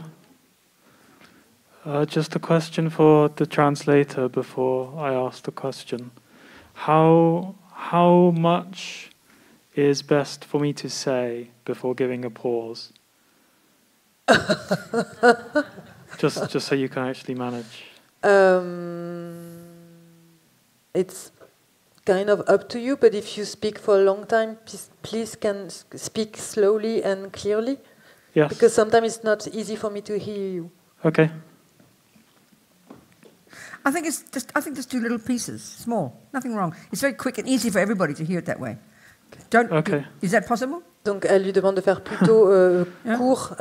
Just a question for the translator before I ask the question. How much is best for me to say before giving a pause? just so you can actually manage. It's kind of up to you, but if you speak for a long time, please can speak slowly and clearly. Yes. Because sometimes it's not easy for me to hear you. Okay. I think just do little pieces, small, nothing wrong. It's very quick and easy for everybody to hear it that way. Okay. Is that possible? Donc elle lui demande de faire plutôt court,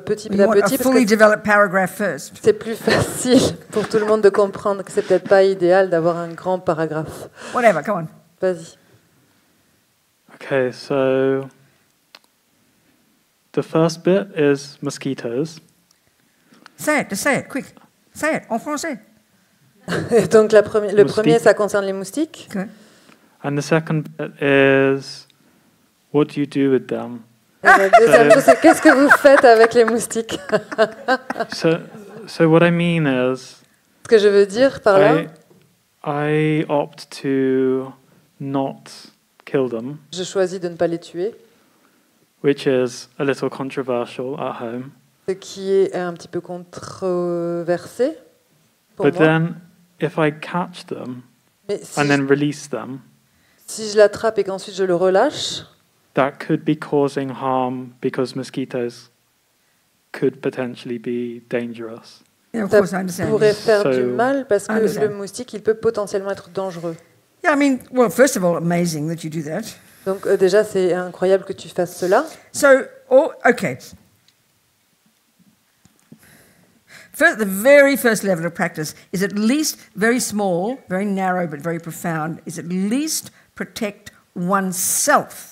petit You à want petit, a parce fully que developed paragraph first. c'est plus facile pour tout le monde de comprendre que c'est peut-être pas idéal d'avoir un grand paragraphe. Whatever, come on. Vas-y. Okay, so the first bit is mosquitoes. Just say it, quick. Say it, en français. Donc le premier, ça concerne les moustiques. Okay. And the second bit is what do you do with them? Et la deuxième chose, c'est qu'est-ce que vous faites avec les moustiques? So what I mean is Ce que je veux dire par là, I opt to not kill them, je choisis de ne pas les tuer, which is a little controversial at home. ce qui est un petit peu controversé pour But moi. then if I catch them Mais and then release them, si je l'attrape et qu'ensuite je le relâche, that could be causing harm because mosquitoes could potentially be dangerous. Yeah, of ça course, I understand. pourrait faire So- du mal parce que I understand. le moustique, il peut potentiellement être dangereux. Yeah, I mean, well, first of all, amazing that you do that. Donc déjà, c'est incroyable que tu fasses cela. So, okay. First, the very first level of practice is at least very small, very narrow, but very profound, is at least protect oneself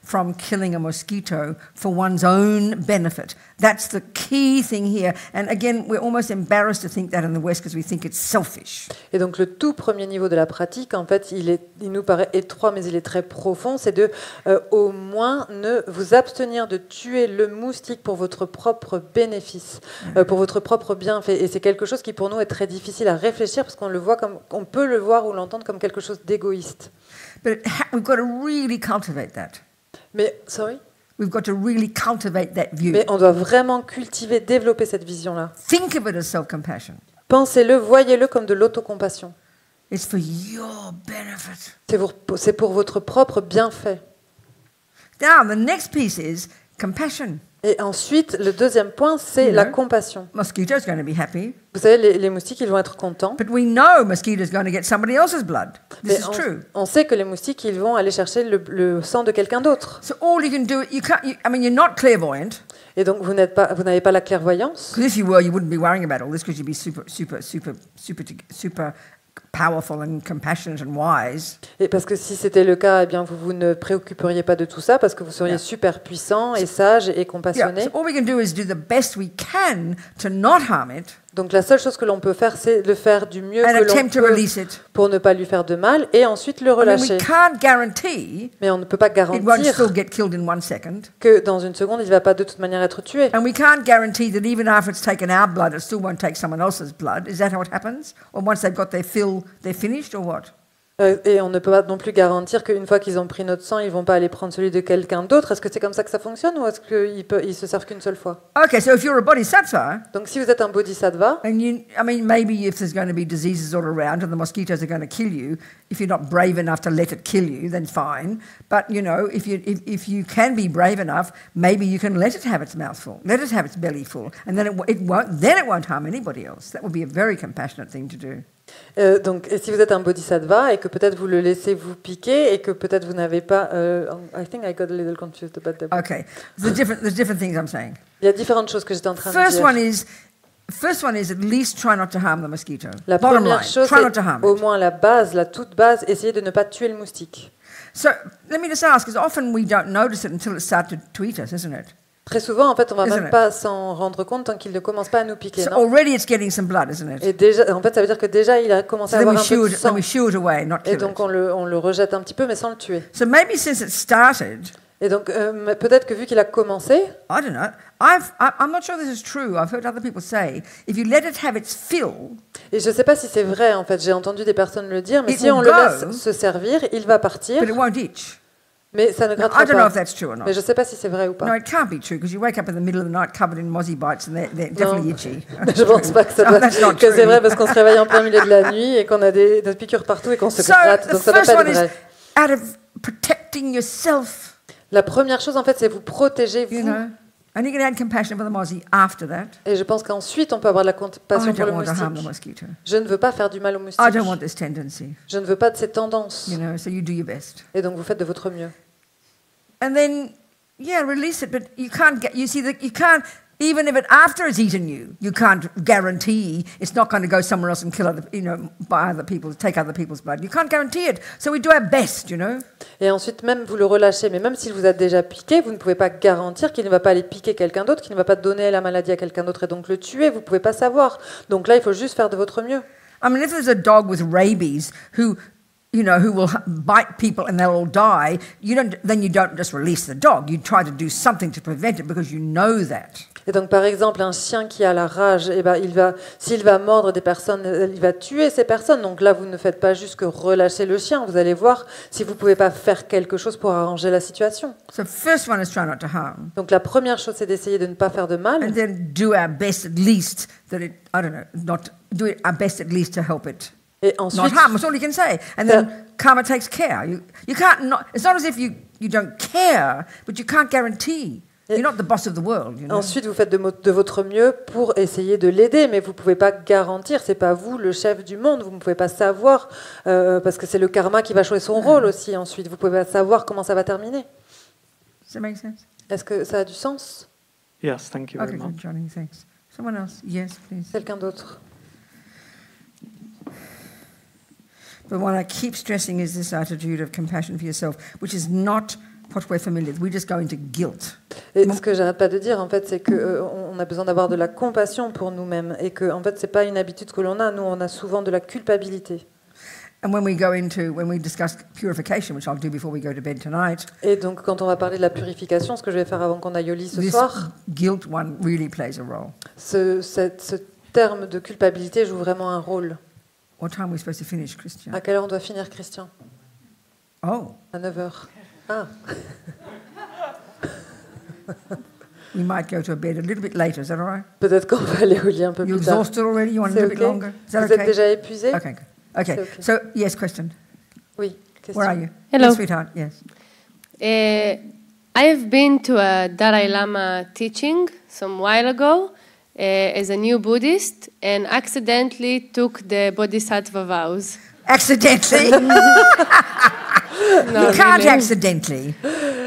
from killing a mosquito for one's own benefit. That's the key thing here. And again, we're almost embarrassed to think that in the West because we think it's selfish. Et donc le tout premier niveau de la pratique, en fait, il nous paraît étroit, mais il est très profond, c'est de au moins ne vous abstenir de tuer le moustique pour votre propre bénéfice, pour votre propre bienfait. Et c'est quelque chose qui pour nous est très difficile à réfléchir parce qu'on le voit comme, on peut le voir ou l'entendre comme quelque chose d'égoïste. But we've got to really cultivate that. Mais We've got to really cultivate that view. Mais on doit vraiment cultiver, développer cette vision-là. Think of it as self-compassion. Pensez-le, voyez-le comme de l'autocompassion. It's for your benefit. C'est pour votre propre bienfait. Now, the next piece is compassion. Et ensuite, le deuxième point, c'est la compassion. Mosquitoes going to be happy, Vous savez, les moustiques, ils vont être contents. but we know mosquitoes going to get somebody else's blood. This Mais is true. on sait que les moustiques, ils vont aller chercher le sang de quelqu'un d'autre. So all you can do, I mean, you're not clairvoyant, Et donc, vous n'avez pas la clairvoyance. because if you were, you wouldn't be worrying about all this, because you'd be super powerful and compassionate and wise. Et parce que si c'était le cas, eh bien, vous ne préoccuperiez pas de tout ça, parce que vous seriez super puissant et sage et Yeah. compassionné. So all we can do is do the best we can to not harm it Donc, la seule chose que l'on peut faire, c'est le faire du mieux and que l'on attempt to peut release it. pour ne pas lui faire de mal, et ensuite le I mean, relâcher. we can't guarantee Mais on ne peut pas it won't garantir still get killed in 1 second. que dans une seconde, il ne va pas de toute manière être tué. And we can't guarantee that even after it's taken our blood, it still won't take someone else's blood. Is that how it happens? Or once they've got their fill, they're finished, or what? Et on ne peut pas non plus garantir qu'une fois qu'ils ont pris notre sang, ils ne vont pas aller prendre celui de quelqu'un d'autre. Est-ce que c'est comme ça que ça fonctionne, ou est-ce qu'ils se servent qu'une seule fois? Okay, so if you're a bodhisattva, Donc si vous êtes un bodhisattva, and maybe if there's going to be diseases all around and the mosquitoes are going to kill you, if you're not brave enough to let it kill you, then fine. But if you can be brave enough, maybe you can let it have its mouthful, let it have its belly full, and then it won't harm anybody else. That would be a very compassionate thing to do. donc et si vous êtes un bodhisattva et que peut-être vous le laissez vous piquer et que peut-être vous n'avez pas, I think I got a little confused about that. Okay, there's different things I'm saying. Il y a différentes choses que j'étais en train de First dire. one is First one is at least try not to harm the mosquito. La Bottom première line, chose, try not to c'est harm au it. moins la base, la toute base, essayer de ne pas tuer le moustique. So let me just ask, because often we don't notice it until it starts to eat us, isn't it? Très souvent, en fait, on va Isn't même it? pas s'en rendre compte tant qu'il ne commence pas à nous piquer. So Non already it's getting some blood, isn't it? et déjà, en fait, ça veut dire que déjà, il a commencé So à then avoir we un peu de shoo it, then sang. we shoo it away, not Et kill donc, it. on le rejette un petit peu, mais sans le tuer. So maybe since it started, Et donc, peut-être que vu qu'il a commencé, I don't know. I'm not sure this is true. I've heard other people say if you let it have its fill, et je ne sais pas si c'est vrai, en fait, j'ai entendu des personnes le dire, mais It si on will le go. laisse se servir, il va partir, but it won't itch. mais ça ne Now, grattera I don't know if pas. that's true or not. Mais je ne sais pas si c'est vrai ou No, pas. it can't be true because you wake up in the middle of the night covered in mozzie bites and they're definitely itchy. Je ne pense pas que, So that's not que c'est true. vrai parce qu'on se réveille en plein milieu de la nuit et qu'on a des piqûres partout et qu'on se So gratte. the Donc ça ne peut first pas one être is vrai. out of protecting yourself, La première chose, en fait, c'est vous protéger, you vous. know. And you can add compassion for the mozzie after that. Et je pense qu'ensuite, on peut avoir de la I compassion pour le don't want to harm the moustique. mosquito. Je ne veux pas faire du mal au moustique. I don't want this tendency, Je ne veux pas de ces tendances. you know, so you do your best. Et donc, vous faites de votre mieux. And then, yeah, release it, but you can't get, you see, that you can't, even if it after it's eaten you, you can't guarantee it's not going to go somewhere else and kill other, you know, by other people, take other people's blood. You can't guarantee it. So we do our best, you know. Et ensuite, même vous le relâchez, mais même s'il vous a déjà piqué, vous ne pouvez pas garantir qu'il ne va pas aller piquer quelqu'un d'autre, qu'il ne va pas donner la maladie à quelqu'un d'autre et donc le tuer. Vous ne pouvez pas savoir. Donc là, il faut juste faire de votre mieux. I mean, if there's a dog with rabies who, you know, who will bite people and they'll all die, then you don't just release the dog. You try to do something to prevent it because you know that. Et donc, par exemple, un chien qui a la rage, eh ben, s'il va mordre des personnes, il va tuer ces personnes. Donc là, vous ne faites pas juste que relâcher le chien. Vous allez voir si vous ne pouvez pas faire quelque chose pour arranger la situation. So first one is try not to harm. Donc la première chose, c'est d'essayer de ne pas faire de mal. And then do our best at least that it, I don't know, not do it our best at least to help it. Et Not ensuite, harm, that's all you can say. And then karma takes care. You can't not, it's not as if you don't care, but you can't guarantee. You're not the boss of the world, you know. ensuite, vous faites de votre mieux pour essayer de l'aider, mais vous ne pouvez pas garantir, c'est pas vous le chef du monde, vous ne pouvez pas savoir, parce que c'est le karma qui va jouer son rôle aussi ensuite, vous ne pouvez pas savoir comment ça va terminer. Does that make sense? Est-ce que ça a du sens? Yes, thank you very Okay, good, much. Johnny, thanks. Someone else? Yes, please. Quelqu'un d'autre? But what I keep stressing is this attitude of compassion for yourself, which is not what we're familiar with. We just go into guilt. Et ce que j'arrête pas de dire, en fait, c'est qu'on a besoin d'avoir de la compassion pour nous-mêmes et que, en fait, c'est pas une habitude que l'on a. Nous, on a souvent de la culpabilité. And when we discuss purification, which I'll do before we go to bed tonight, Et donc, quand on va parler de la purification, ce que je vais faire avant qu'on aille au lit ce this soir, guilt one really plays a role. ce terme de culpabilité joue vraiment un rôle. What time are we supposed to finish, Christian? À quelle heure on doit finir, Christian? Oh, À 9h. Ah, we might go to bed a little bit later. Is that all right? peut-être qu'on va aller au lit un peu You're plus tard. exhausted already? You want a C'est little bit ok? longer? Is that Vous êtes okay? déjà épuisé? Okay, good. Okay. C'est okay. So, yes, question. Oui. Question. Where are you? Hello. Yes, sweetheart, yes. I've been to a Dalai Lama teaching some while ago as a new Buddhist and accidentally took the Bodhisattva vows. Accidentally? No, You can't really. accidentally.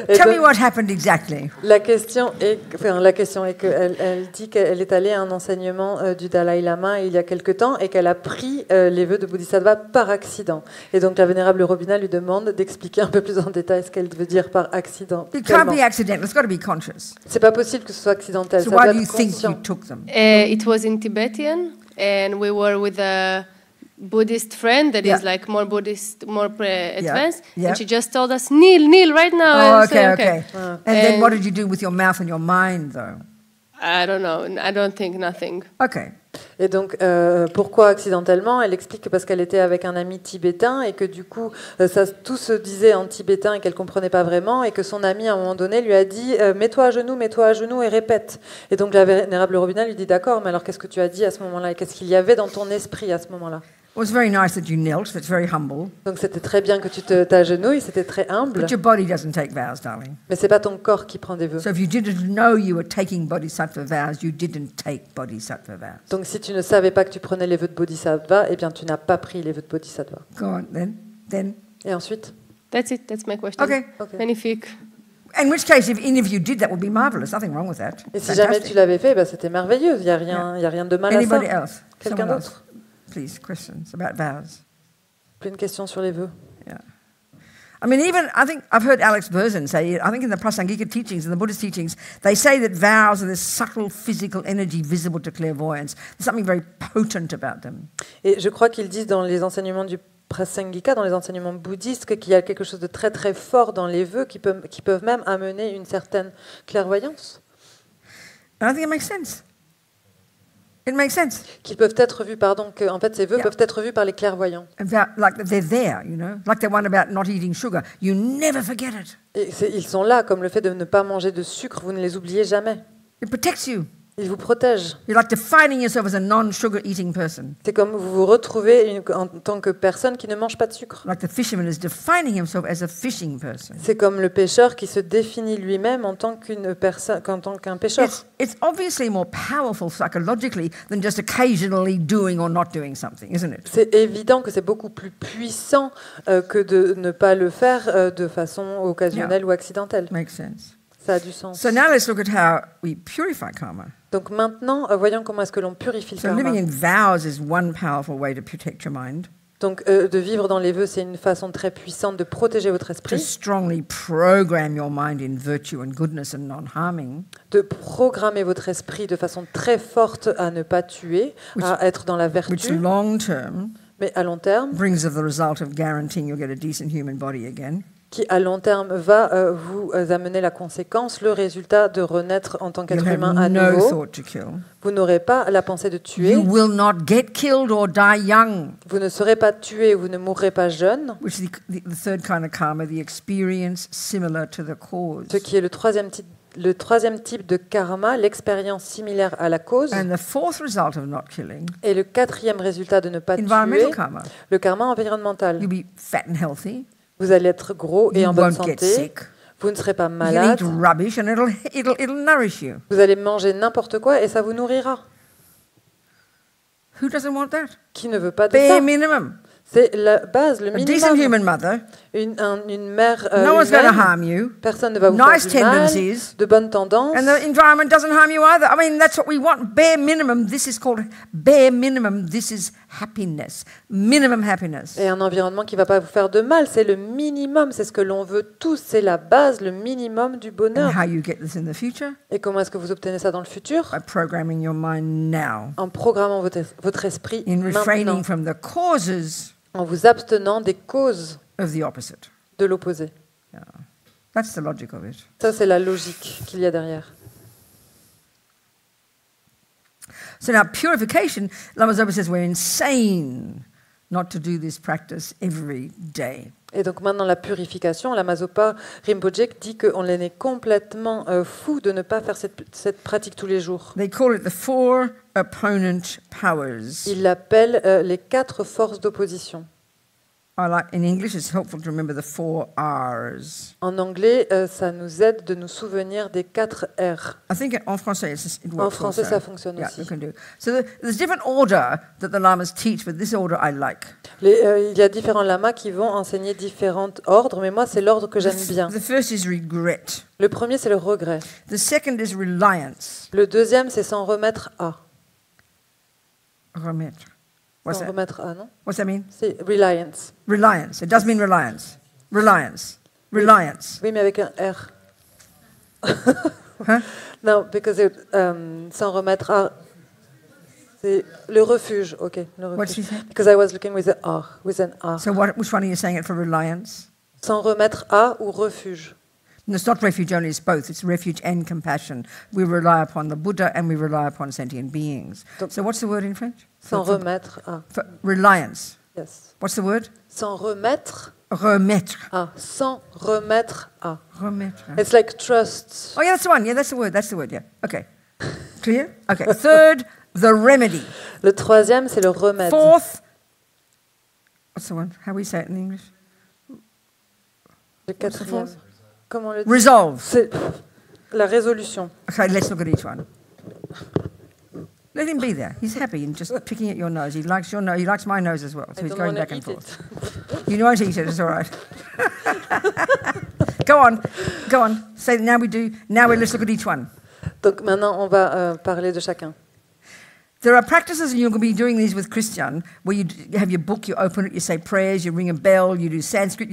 Et Tell me donc, what happened exactly. la question est qu'elle elle dit qu'elle est allée à un enseignement du Dalai Lama il y a quelque temps et qu'elle a pris les vœux de Bodhisattva par accident. Et donc la vénérable Robina lui demande d'expliquer un peu plus en détail ce qu'elle veut dire par accident. It can't be accidental. It's got to be conscious. C'est pas possible que ce soit accidentel. So Ça doit why do you être think conscient. you took them? It was in Tibetan, and we were with a Buddhist friend that Yeah. is like more Buddhist, more advanced, yeah. and she just told us, kneel right now. Oh, And I said, okay. And then what did you do with your mouth and your mind, though? I don't know. I don't think nothing. Okay. Et donc, pourquoi accidentellement? Elle explique que parce qu'elle était avec un ami tibétain et que du coup, tout se disait en tibétain et qu'elle comprenait pas vraiment et que son ami, à un moment donné, lui a dit mets-toi à genoux et répète. Et donc, la vénérable Robina lui dit d'accord, mais alors qu'est-ce que tu as dit à ce moment-là et qu'est-ce qu'il y avait dans ton esprit à ce moment-là? Well, it's very nice that you knelt. That's very humble. Donc, c'était très bien que tu t'agenouilles, c'était très humble, But your body doesn't take vows, darling. mais c'est pas ton corps qui prend des vœux. So if you didn't know you were taking bodhisattva vows, you didn't take bodhisattva vows. Donc, si tu ne savais pas que tu prenais les vœux de Bodhisattva, eh bien, tu n'as pas pris les vœux de Bodhisattva. Go on, then. Et ensuite? That's it. That's my question. Okay. Okay. Magnifique. In which case, if any of you did that, would be marvelous. Nothing wrong with that. Et si jamais tu l'avais fait, c'était merveilleux. Il y a rien de mal à Anybody ça. else? Quelqu'un Someone d'autre? else? Please, questions about vows. Plein de questions sur les vœux. Yeah. I mean, even I think I've heard Alex Berzin say, I think in the Prasangika teachings, in the Buddhist teachings, they say that vows are this subtle physical energy visible to clairvoyance. There's something very potent about them. Et je crois qu'ils disent dans les enseignements du Prasangika, dans les enseignements bouddhistes, qu'il y a quelque chose de très très fort dans les vœux qui peuvent même amener une certaine clairvoyance. And I think it makes sense. It makes sense. Qu'ils peuvent être vus, que en fait ces vœux peuvent être vus par les clairvoyants. Like they're there, you know, like the one about not eating sugar. You never forget it. Et ils sont là, comme le fait de ne pas manger de sucre, vous ne les oubliez jamais. It protects you. Ils vous protègent. You're like defining yourself as a non-sugar eating person. C'est comme vous vous retrouvez en tant que personne qui ne mange pas de sucre. Like the fisherman is defining himself as a fishing person. C'est comme le pêcheur qui se définit lui-même en tant qu'un pêcheur. It's obviously more powerful psychologically than just occasionally doing or not doing something, isn't it? C'est évident que c'est beaucoup plus puissant que de ne pas le faire de façon occasionnelle ou accidentelle. Makes sense. Ça a du sens. So now let's look at how we purify karma. Donc maintenant, voyons comment est-ce que l'on purifie le So karma. living in vows is one powerful way to protect your mind. Donc de vivre dans les vœux, c'est une façon très puissante de protéger votre To esprit, strongly program your mind in virtue and goodness and non-harming. de programmer votre esprit de façon très forte à ne pas tuer, à être dans la Which vertu, long term mais à long terme, brings of the result of guaranteeing you'll get a decent human body again. qui à long terme va vous amener la conséquence, le résultat de renaître en tant qu'être You'll humain have à no nouveau. thought to kill. Vous n'aurez pas la pensée de tuer, You will not get killed or die young. vous ne serez pas tué, vous ne mourrez pas jeune, Which is the third kind of karma, the experience similar to the cause. ce qui est le troisième type de karma, l'expérience similaire à la cause. And the fourth result of not killing, Et le quatrième résultat de ne pas environmental tuer, karma. le karma environnemental. You'll be fat and healthy. Vous allez être gros et You en bonne won't get santé, sick. vous ne serez pas You can malade, eat rubbish and it'll nourish you. vous allez manger n'importe quoi et ça vous nourrira. Who doesn't want that? Qui ne veut pas de Bare ça? minimum. C'est la base, le A decent minimum. human mother. Une mère No one's going to humaine, harm you. personne ne va vous Nice faire du mal, tendencies. de bonnes tendances. And the environment doesn't harm you either. I mean, that's what we want. Bare minimum. This is called bare minimum. This is happiness. Minimum happiness. Et un environnement qui ne va pas vous faire de mal, c'est le minimum, c'est ce que l'on veut tous, c'est la base, le minimum du And bonheur. how you get this in the future? Et comment est-ce que vous obtenez ça dans le futur? By programming your mind now. En programmant votre esprit In maintenant, refraining from the causes en vous abstenant des causes of the opposite. de l'opposé. That's the logic of it. Ça, c'est la logique qu'il y a derrière. So now purification, Lama Zopa says we're insane not to do this practice every day. Et donc maintenant, la purification, la Mazopa Rinpoche dit qu'on est complètement fou de ne pas faire cette pratique tous les jours. They call it the four opponent powers. Il l'appelle les 4 forces d'opposition. In English, it's helpful to remember the 4 R's. En anglais, ça nous aide de nous souvenir des 4 R. I think en français, it works En français, also. ça fonctionne Yeah, aussi. you can do. So there's different order that the lamas teach, but this order I like. Il y a différents lamas qui vont enseigner différents ordres, mais moi, c'est l'ordre que j'aime bien. The first is regret. Le premier, c'est le regret. The second is reliance. Le deuxième, c'est s'en remettre à. Remettre. What's S'en that? remettre à, non? What's that mean? C'est reliance. Reliance. It does mean reliance. Reliance. Reliance. Oui, mais avec un R. Huh? Non, because s'en remettre à, c'est le refuge. Ok, le What did she refuge. say? Because I was looking with an R, with an R. So which one are you saying it for reliance? S'en remettre à ou refuge. And it's not refuge only, it's both. It's refuge and compassion. We rely upon the Buddha and we rely upon sentient beings. Donc- So what's the word in French? S'en remettre à. For reliance. Yes. What's the word? S'en remettre Remettre. à. S'en remettre à. Remettre. It's like trust. Oh, yeah, that's the one. Yeah, that's the word. That's the word, yeah. Okay. Clear? Okay. Third, the remedy. Le troisième, c'est le remède. Fourth, what's the one? How we say it in English? Le quatrième. fourth? Comment on le dit? Resolve. C'est la résolution. Okay, let's look at each one. Let him be there. He's happy and just picking at your nose. He likes your nose. He likes my nose as well. So I he's don't going wanna back and eat forth. it. You won't eat it. It's all right. Go on. Say now let's look at each one. Donc maintenant, on va parler de chacun. There are practices, and you're going to be doing these with Christian, where you have your book, you open it, you say prayers, you ring a bell, you do Sanskrit,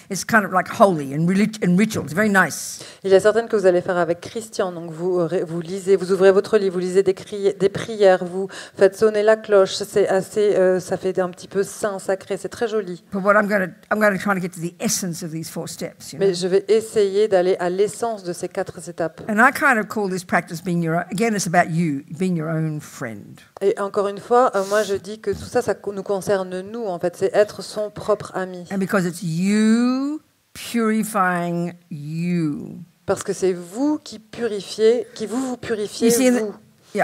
it's kind of like holy and ritual. It's very nice. Il y a certaines que vous allez faire avec Christian. Donc vous lisez, vous ouvrez votre livre, vous lisez des prières, vous faites sonner la cloche. C'est assez, ça fait un petit peu saint, sacré. C'est très joli. But what I'm going to try to get to the essence of these 4 steps. Mais je vais essayer d'aller à l'essence de ces 4 étapes. And I kind of call this practice being again, it's about you, being your own friend. Et encore une fois, moi je dis que tout ça, ça nous concerne nous, en fait, c'est être son propre ami. And because it's you purifying you. Parce que c'est vous qui purifiez, vous purifiez You see, vous.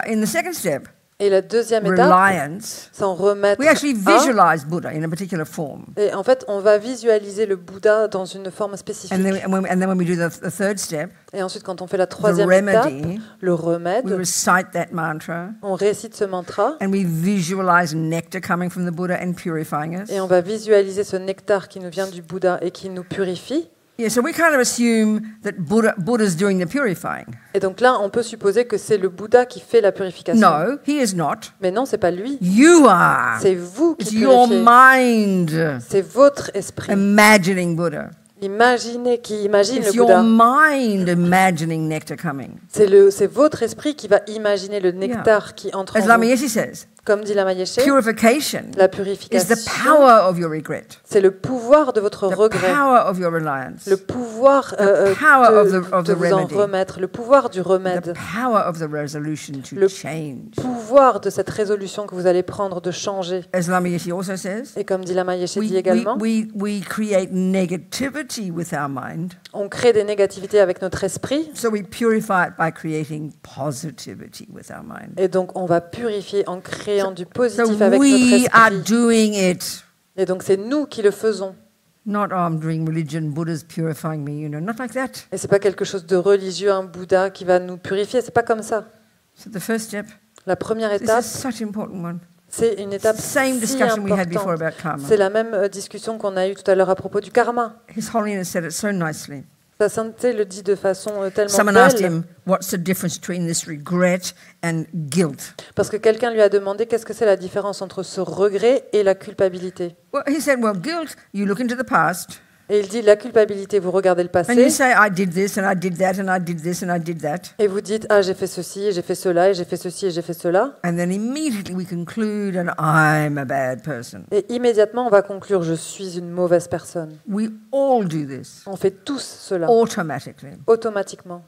In the second step, Et la deuxième étape, reliance, s'en remettre we actually à. visualize Buddha in a particular form. Et en fait, on va visualiser le Bouddha dans une forme spécifique. And then when we do the third step, Et ensuite, quand on fait la the 3e étape, remedy, le we remède, recite that mantra. on récite ce mantra And we visualize nectar coming from the Buddha and purifying us. et on va visualiser ce nectar qui nous vient du Bouddha et qui nous purifie. Yeah, so we kind of assume that Buddha's doing the purifying. Et donc là, on peut supposer que c'est le Bouddha qui fait la purification. No, he is not. Mais non, c'est pas lui. You are. C'est vous It's qui your purifiez. mind C'est votre esprit. imagining Buddha. Qui imagine It's le your Bouddha. mind imagining nectar coming. C'est votre esprit qui va imaginer le nectar qui entre As en Lama vous. Yeshe says, Comme dit Lama Yeshe, purification la is the purification, power of your regret, c'est le pouvoir de votre the regret, power of your reliance, le pouvoir power of de the vous en remedy. remettre, le pouvoir du the remède, power of the resolution to Le change. pouvoir de cette résolution que vous allez prendre de changer. As Lama Yeshe also says, Et comme dit Lama Yeshe dit we également, create negativity with our mind, on crée des négativités avec notre esprit, so we purify it by creating positivity with our mind. et donc on va purifier en créant du So positif avec notre we are esprit. doing it. Et donc c'est nous qui le faisons. Not, oh, I'm doing religion, Buddha's purifying me, not like that. Et c'est pas quelque chose de religieux, un Bouddha qui va nous purifier. C'est pas comme ça. So the first step, La première this étape, is such an important one. c'est une étape Same si discussion we had before importante. about karma. C'est la même discussion qu'on a eue tout à l'heure à propos du karma. His Holiness said it so nicely. Sa sainteté le dit de façon tellement Someone asked belle. him, what's the difference between this regret and guilt? Parce que quelqu'un lui a demandé qu'est-ce que c'est la différence entre ce regret et la culpabilité. Well, he said, well, guilt, you look into the past, Et il dit la culpabilité, vous regardez le and you passé say, I did this, and I did that, and I did this, and I did that. et vous dites ah j'ai fait ceci, et j'ai fait cela, et j'ai fait ceci, et j'ai fait cela. And then immediately we conclude, and I'm a bad person. Et immédiatement on va conclure je suis une mauvaise personne. We all do this On fait tous cela automatically, automatiquement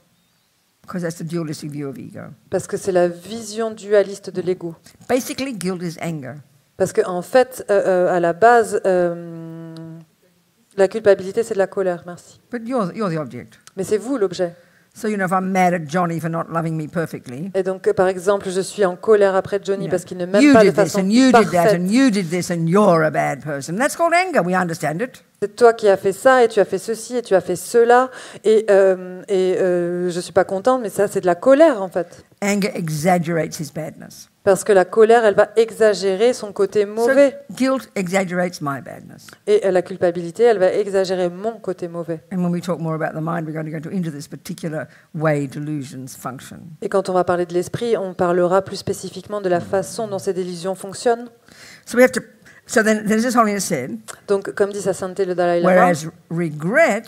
because that's the dualistic view of ego. parce que c'est la vision dualiste de l'ego. Basically, guilt is anger. Parce qu'en fait, à la base, la culpabilité, c'est de la colère, merci. But you're the object. Mais c'est vous l'objet. So, if I'm mad at Johnny for not loving me perfectly, Et donc, par exemple, je suis en colère après Johnny yeah, parce qu'il ne m'aime you pas de did this, façon and you did that, parfaite. and you did this, and you're a bad person. That's called anger. We understand it. C'est toi qui as fait ça, et tu as fait ceci, et tu as fait cela, et je suis pas contente, mais ça, c'est de la colère, en fait. Anger exaggerates his badness. Parce que la colère, elle va exagérer son côté mauvais. So, guilt exaggerates my badness. Et la culpabilité, elle va exagérer mon côté mauvais. And when we talk more about the mind, we're going to go into this particular way delusions function. Et quand on va parler de l'esprit, on parlera plus spécifiquement de la façon dont ces délusions fonctionnent. So we have to. So then, as His Holiness said, Donc, comme dit sa sainteté le Dalai Lama, whereas regret,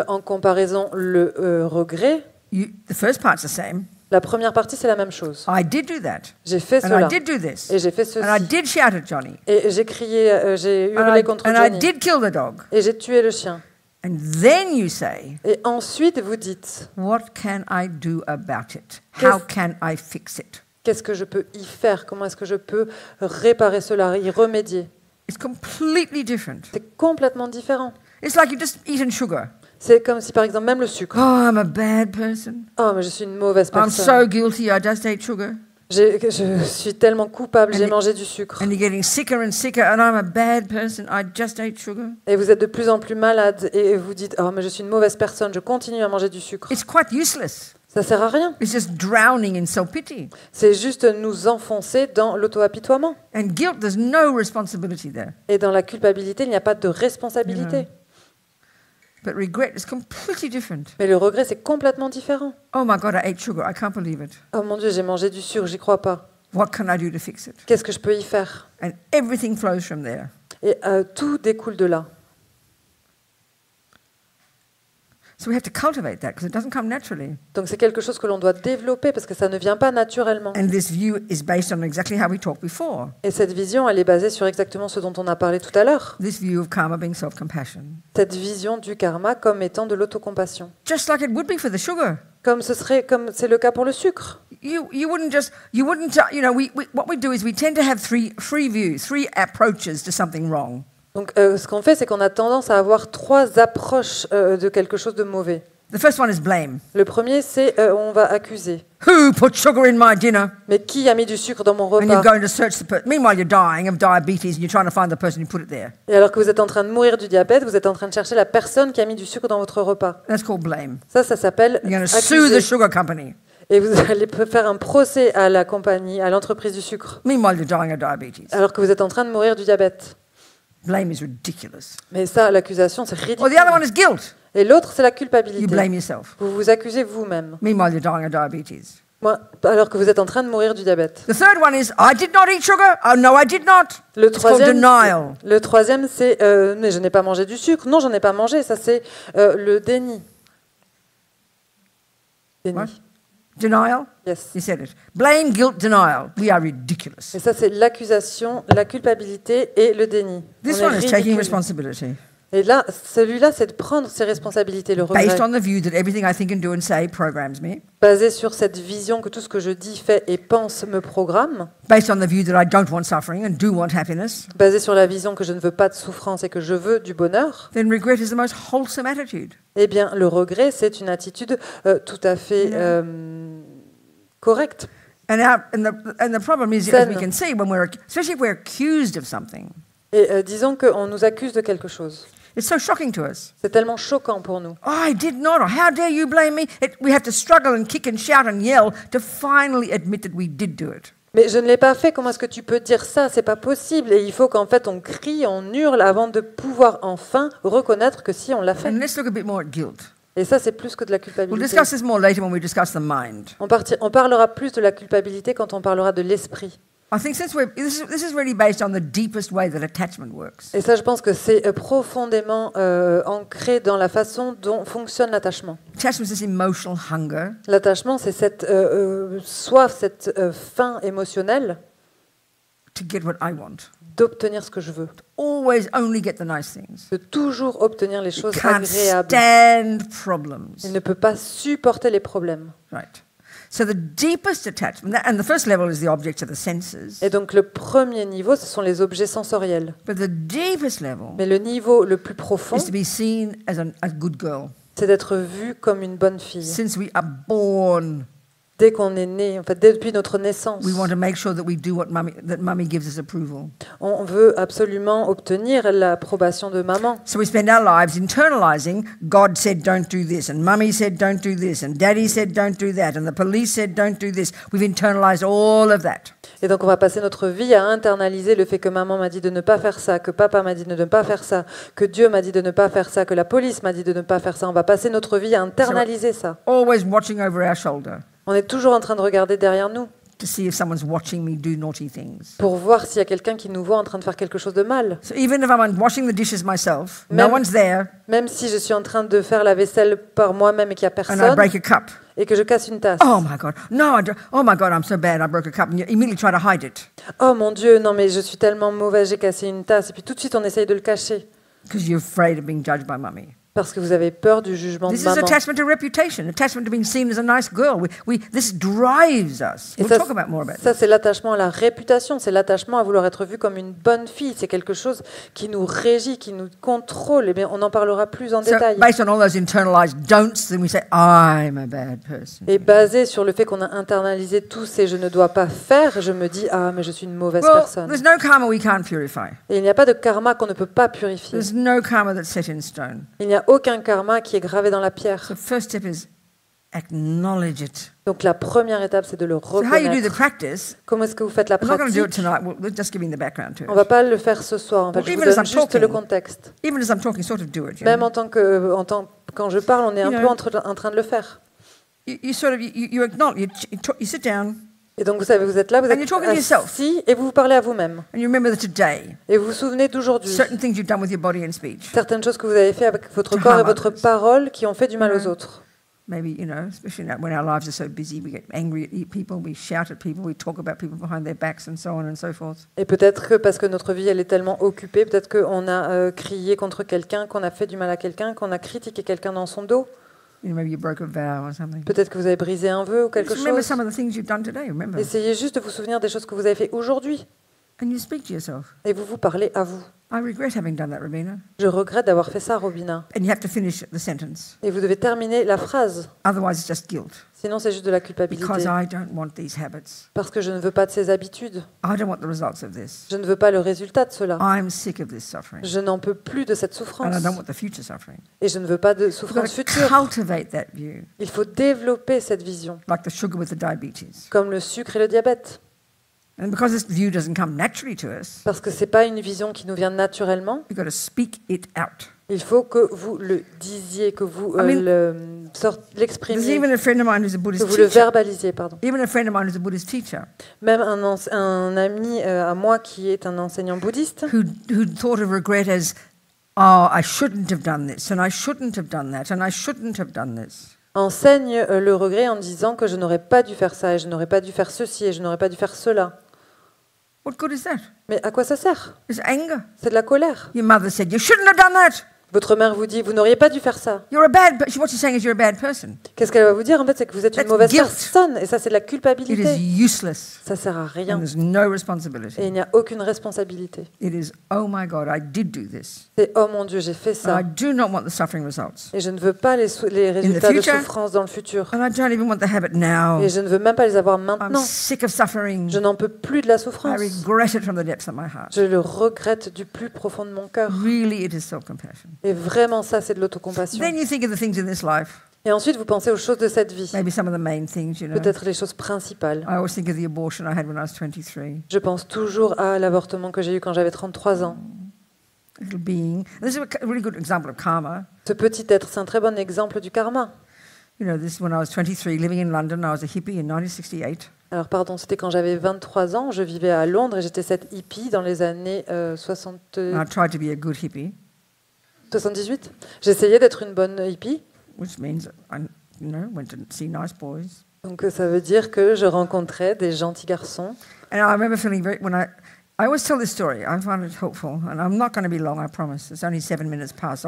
en comparaison, le regret, the first part's the same. la première partie, c'est la même chose. I did do that, J'ai fait and I cela, did do this, et j'ai fait and I ceci, did shout at Johnny, et j'ai crié, j'ai and hurlé contre I Johnny, did kill the dog. et j'ai tué le chien. And then you say, Et ensuite, vous dites, what can I do about it? How can I fix it? qu'est-ce que je peux y faire? Comment est-ce que je peux réparer cela, y remédier? It's completely different. C'est complètement différent. It's like you've just eaten sugar. C'est comme si, par exemple, même le sucre. Oh, I'm a bad person. Oh, mais je suis une mauvaise I'm personne. so guilty. I just ate sugar. Je suis tellement coupable, j'ai And- mangé du sucre. And you're getting sicker and sicker, and I'm a bad person. I just ate sugar. Et vous êtes de plus en plus malade et vous dites « Oh, mais je suis une mauvaise personne, je continue à manger du sucre. It's quite useless. » Ça sert à rien. It's just drowning in self-pity. C'est juste nous enfoncer dans l'auto-apitoiement. And guilt, there's no responsibility there. Et dans la culpabilité, il n'y a pas de responsabilité. But regret is completely different. Mais le regret, c'est complètement différent. Oh my God, I ate sugar. I can't believe it. Oh mon Dieu, j'ai mangé du sucre, j'y crois pas. What can I do to fix it? Qu'est-ce que je peux y faire? And everything flows from there. Et tout découle de là. So we have to cultivate that because it doesn't come naturally. Donc c'est quelque chose que l'on doit développer parce que ça ne vient pas naturellement. And this view is based on exactly how we talked before. Et cette vision, elle est basée sur exactement ce dont on a parlé tout à l'heure. This view of karma being self-compassion. Cette vision du karma comme étant de l'autocompassion. Just like it would be for the sugar. Comme c'est le cas pour le sucre. You wouldn't what we do is we tend to have three views, three approaches to something wrong. Donc ce qu'on fait, c'est qu'on a tendance à avoir trois approches de quelque chose de mauvais. The first one is blame. Le premier, c'est on va accuser. Who put sugar in my dinner? Mais qui a mis du sucre dans mon And you're repas? going to search the person. Meanwhile, you're dying of diabetes and you're trying to find the person who put it there. Et alors que vous êtes en train de mourir du diabète, vous êtes en train de chercher la personne qui a mis du sucre dans votre repas. That's called blame. Ça s'appelle You're going to sue the accuser. sugar company. Et vous allez faire un procès à la compagnie, à l'entreprise du sucre, Meanwhile, you're dying of diabetes. alors que vous êtes en train de mourir du diabète. Blame is ridiculous. Mais ça, l'accusation, c'est Or ridicule. the other one is guilt. Et l'autre, c'est la You culpabilité. blame yourself. Vous vous accusez vous-même, Meanwhile, you're dying of diabetes. alors que vous êtes en train de mourir du diabète. The third one is, I did not eat sugar. Oh, no, I did not. Le It's called troisième, denial. c'est mais je n'ai pas mangé du sucre. Non, j'en ai pas mangé. Ça, c'est le déni. Déni. What? Denial? Yes. You said it. Blame, guilt, denial. We are ridiculous. Et ça, c'est l'accusation, la culpabilité et le déni. This On est one is taking ridicule. responsibility. Et là, celui-là, c'est de prendre ses responsabilités, le regret. Based on the view that everything I think and do and say programs me. Basé sur cette vision que tout ce que je dis, fais et pense me programme. Based on the view that I don't want suffering and do want happiness. Basé sur la vision que je ne veux pas de souffrance et que je veux du bonheur. Then regret is the most wholesome attitude. Eh bien, le regret, c'est une attitude tout à fait correcte. And the problem is, as we can see, especially if we're accused of something, Et disons qu'on nous accuse de quelque chose. it's so shocking to us. C'est tellement choquant pour nous. Oh, I did not, or how dare you blame me? We have to struggle and kick and shout and yell to finally admit that we did do it. Mais je ne l'ai pas fait, comment est-ce que tu peux dire ça? C'est pas possible. Et il faut qu'en fait on crie, on hurle avant de pouvoir enfin reconnaître que si on l'a fait. And let's look a bit more at guilt. Et ça, c'est plus que de la We'll culpabilité. discuss this more later when we discuss the mind. On parlera plus de la culpabilité quand on parlera de l'esprit. I think since this is really based on the deepest way that attachment works. Et ça, je pense que c'est profondément ancré dans la façon dont fonctionne l'attachement. Attachment is this emotional hunger L'attachement, c'est cette soif, cette faim émotionnelle to get what I want. d'obtenir ce que je veux, Always only get the nice things. de toujours obtenir les It choses can't agréables. stand problems. Il ne peut pas supporter les problèmes. Right. So the deepest attachment, and the first level is the objects of the senses. Et donc le premier niveau, ce sont les objets sensoriels. But the deepest level Mais le niveau le plus profond, is to be seen as a good girl. c'est d'être vu comme une bonne fille. Since we are born, Dès qu'on est né, en fait, depuis notre naissance, we want to make sure that we do that mummy gives us approval. on veut absolument obtenir l'approbation de maman. So we spend our lives internalizing God said don't do this, and mummy said don't do this, and daddy said don't do that, and the police said don't do this. We've internalized all of that. Et donc on va passer notre vie à internaliser le fait que maman m'a dit de ne pas faire ça, que papa m'a dit de ne pas faire ça, que Dieu m'a dit de ne pas faire ça, que la police m'a dit de ne pas faire ça. On va passer notre vie à internaliser ça. Always watching over our shoulder On est toujours en train de regarder derrière nous to see if someone's watching me do naughty things. pour voir s'il y a quelqu'un qui nous voit en train de faire quelque chose de mal. So even if I'm washing the dishes myself, no Même- one's there, Même si je suis en train de faire la vaisselle par moi-même et qu'il n'y a and I personne break a cup. et que je casse une tasse. Oh my God, no, oh my God, I'm so bad, I broke a cup, and you immediately try to hide it Oh mon Dieu, non mais je suis tellement mauvaise, j'ai cassé une tasse. Et puis tout de suite on essaye de le cacher because you're afraid of being judged by mummy. parce que vous avez peur du jugement de This is maman. attachment to reputation, attachment to being seen as a nice girl. This drives us. Et We'll ça, talk about more about ça, that. c'est l'attachement à la réputation, c'est l'attachement à vouloir être vu comme une bonne fille. C'est quelque chose qui nous régit, qui nous contrôle. Eh bien, on en parlera plus en So détail. based on all those internalized don'ts, then we say, I'm a bad person. Et basé sur le fait qu'on a internalisé tous ces je ne dois pas faire, je me dis ah mais je suis une mauvaise Well, personne. there's no karma we can't purify. Et il n'y a pas de karma qu'on ne peut pas purifier. There's no karma that's set in stone. Il n'y a aucun karma qui est gravé dans la pierre. So first step is Acknowledge it. Donc la première étape, c'est de le So how you do the reconnaître. practice, Comment est-ce que vous faites la I'm not going to do it pratique? tonight. We're just giving the background to On ne va it. pas le faire ce soir. En fait, Well, je vous even as donne I'm juste talking, le contexte. Even as I'm talking, sort of do it. Même quand je parle, on est un You peu know. en train de le faire. You sort of you acknowledge. You sit down Et donc vous savez, vous êtes là, vous And êtes you're talking to yourself. assis et vous vous parlez à vous-même. and you remember that today, Et vous vous souvenez d'aujourd'hui. certain things you've done with your body and speech. Certaines choses que vous avez fait avec votre To corps et harm votre others. parole qui ont fait du mal aux Yeah. autres. Maybe, especially now when our lives are so busy, we get angry at people, we shout at people, we talk about people behind their backs and so on and so forth. Et peut-être que parce que notre vie elle est tellement occupée, peut-être qu'on a crié contre quelqu'un, qu'on a fait du mal à quelqu'un, qu'on a critiqué quelqu'un dans son dos. Maybe you broke a vow or something. Peut-être que vous avez brisé un vœu ou quelque Just remember chose. some of the things you've done today, remember. Essayez juste de vous souvenir des choses que vous avez fait aujourd'hui. And you speak to yourself. Et vous vous parlez à vous. I regret having done that, Robina. Je regrette d'avoir fait ça, Robina. And you have to finish the sentence. Et vous devez terminer la phrase. Otherwise, it's just guilt. Sinon, c'est juste de la culpabilité. Because I don't want these habits. Parce que je ne veux pas de ces habitudes. I don't want the results of this. Je ne veux pas le résultat de cela. I'm sick of this suffering. Je n'en peux plus de cette And souffrance. I don't want the future suffering. Et je ne veux pas de You've got souffrance to future. cultivate that view, Il faut développer cette vision, like the sugar with the diabetes. comme le sucre et le diabète. And because this view doesn't come naturally to us, Parce que ce n'est pas une vision qui nous vient naturellement. you've got to speak it out. Il faut que vous le disiez, que vous I mean, There's l'exprimiez, even a friend of mine who's a que Buddhist vous le teacher. verbalisiez. Pardon. Even a friend of mine who's a Buddhist teacher Même un ami à moi qui est un enseignant bouddhiste, who thought of regret as, oh, I shouldn't have done this, and I shouldn't have done that, and I shouldn't have done this. enseigne le regret en disant que je n'aurais pas dû faire ça, et je n'aurais pas dû faire ceci, et je n'aurais pas dû faire cela. What good is that? Mais à quoi ça sert? It's anger. C'est de la colère. Your mother said, you shouldn't have done that. Votre mère vous dit, vous n'auriez pas dû faire ça. You're a bad, what she's saying is you're a bad person. Qu'est-ce qu'elle va vous dire? En fait, c'est que vous êtes une That's mauvaise guilt. personne, et ça, c'est de la It culpabilité. is useless, Ça sert à and rien, there's no et responsibility. il n'y a aucune responsabilité. It is, oh my God, I did do this. C'est oh mon Dieu, j'ai fait And ça, I do not want the suffering results. et je ne veux pas les résultats de future. souffrance dans le futur, And I don't even want the habit now. et je ne veux même pas les avoir I'm maintenant. sick of suffering. Je n'en peux plus de la I souffrance. regret it from the depths of my heart. Je le regrette du plus profond de mon cœur. Really, it is self-compassion. Et vraiment, ça, c'est de l'autocompassion. Then you think of the things in this life, Et ensuite, vous pensez aux choses de cette vie, maybe some of the main things, peut-être les choses principales. I always think of the abortion I had when I was 23. Je pense toujours à l'avortement que j'ai eu quand j'avais 33 ans. A little being. This is a really good example of karma. Ce petit être, c'est un très bon exemple du karma. This when I was 23, living in London. I was a hippie in 1968. Alors, pardon, c'était quand j'avais 23 ans, je vivais à Londres et j'étais cette hippie dans les années And I tried to be a good hippie, 78. J'essayais d'être une bonne hippie. which means I, went to see nice boys. Donc, ça veut dire que je rencontrais des gentils garçons. And I remember feeling when I always tell this story. I find it helpful, and I'm not going to be long. I promise. It's only 7 minutes past.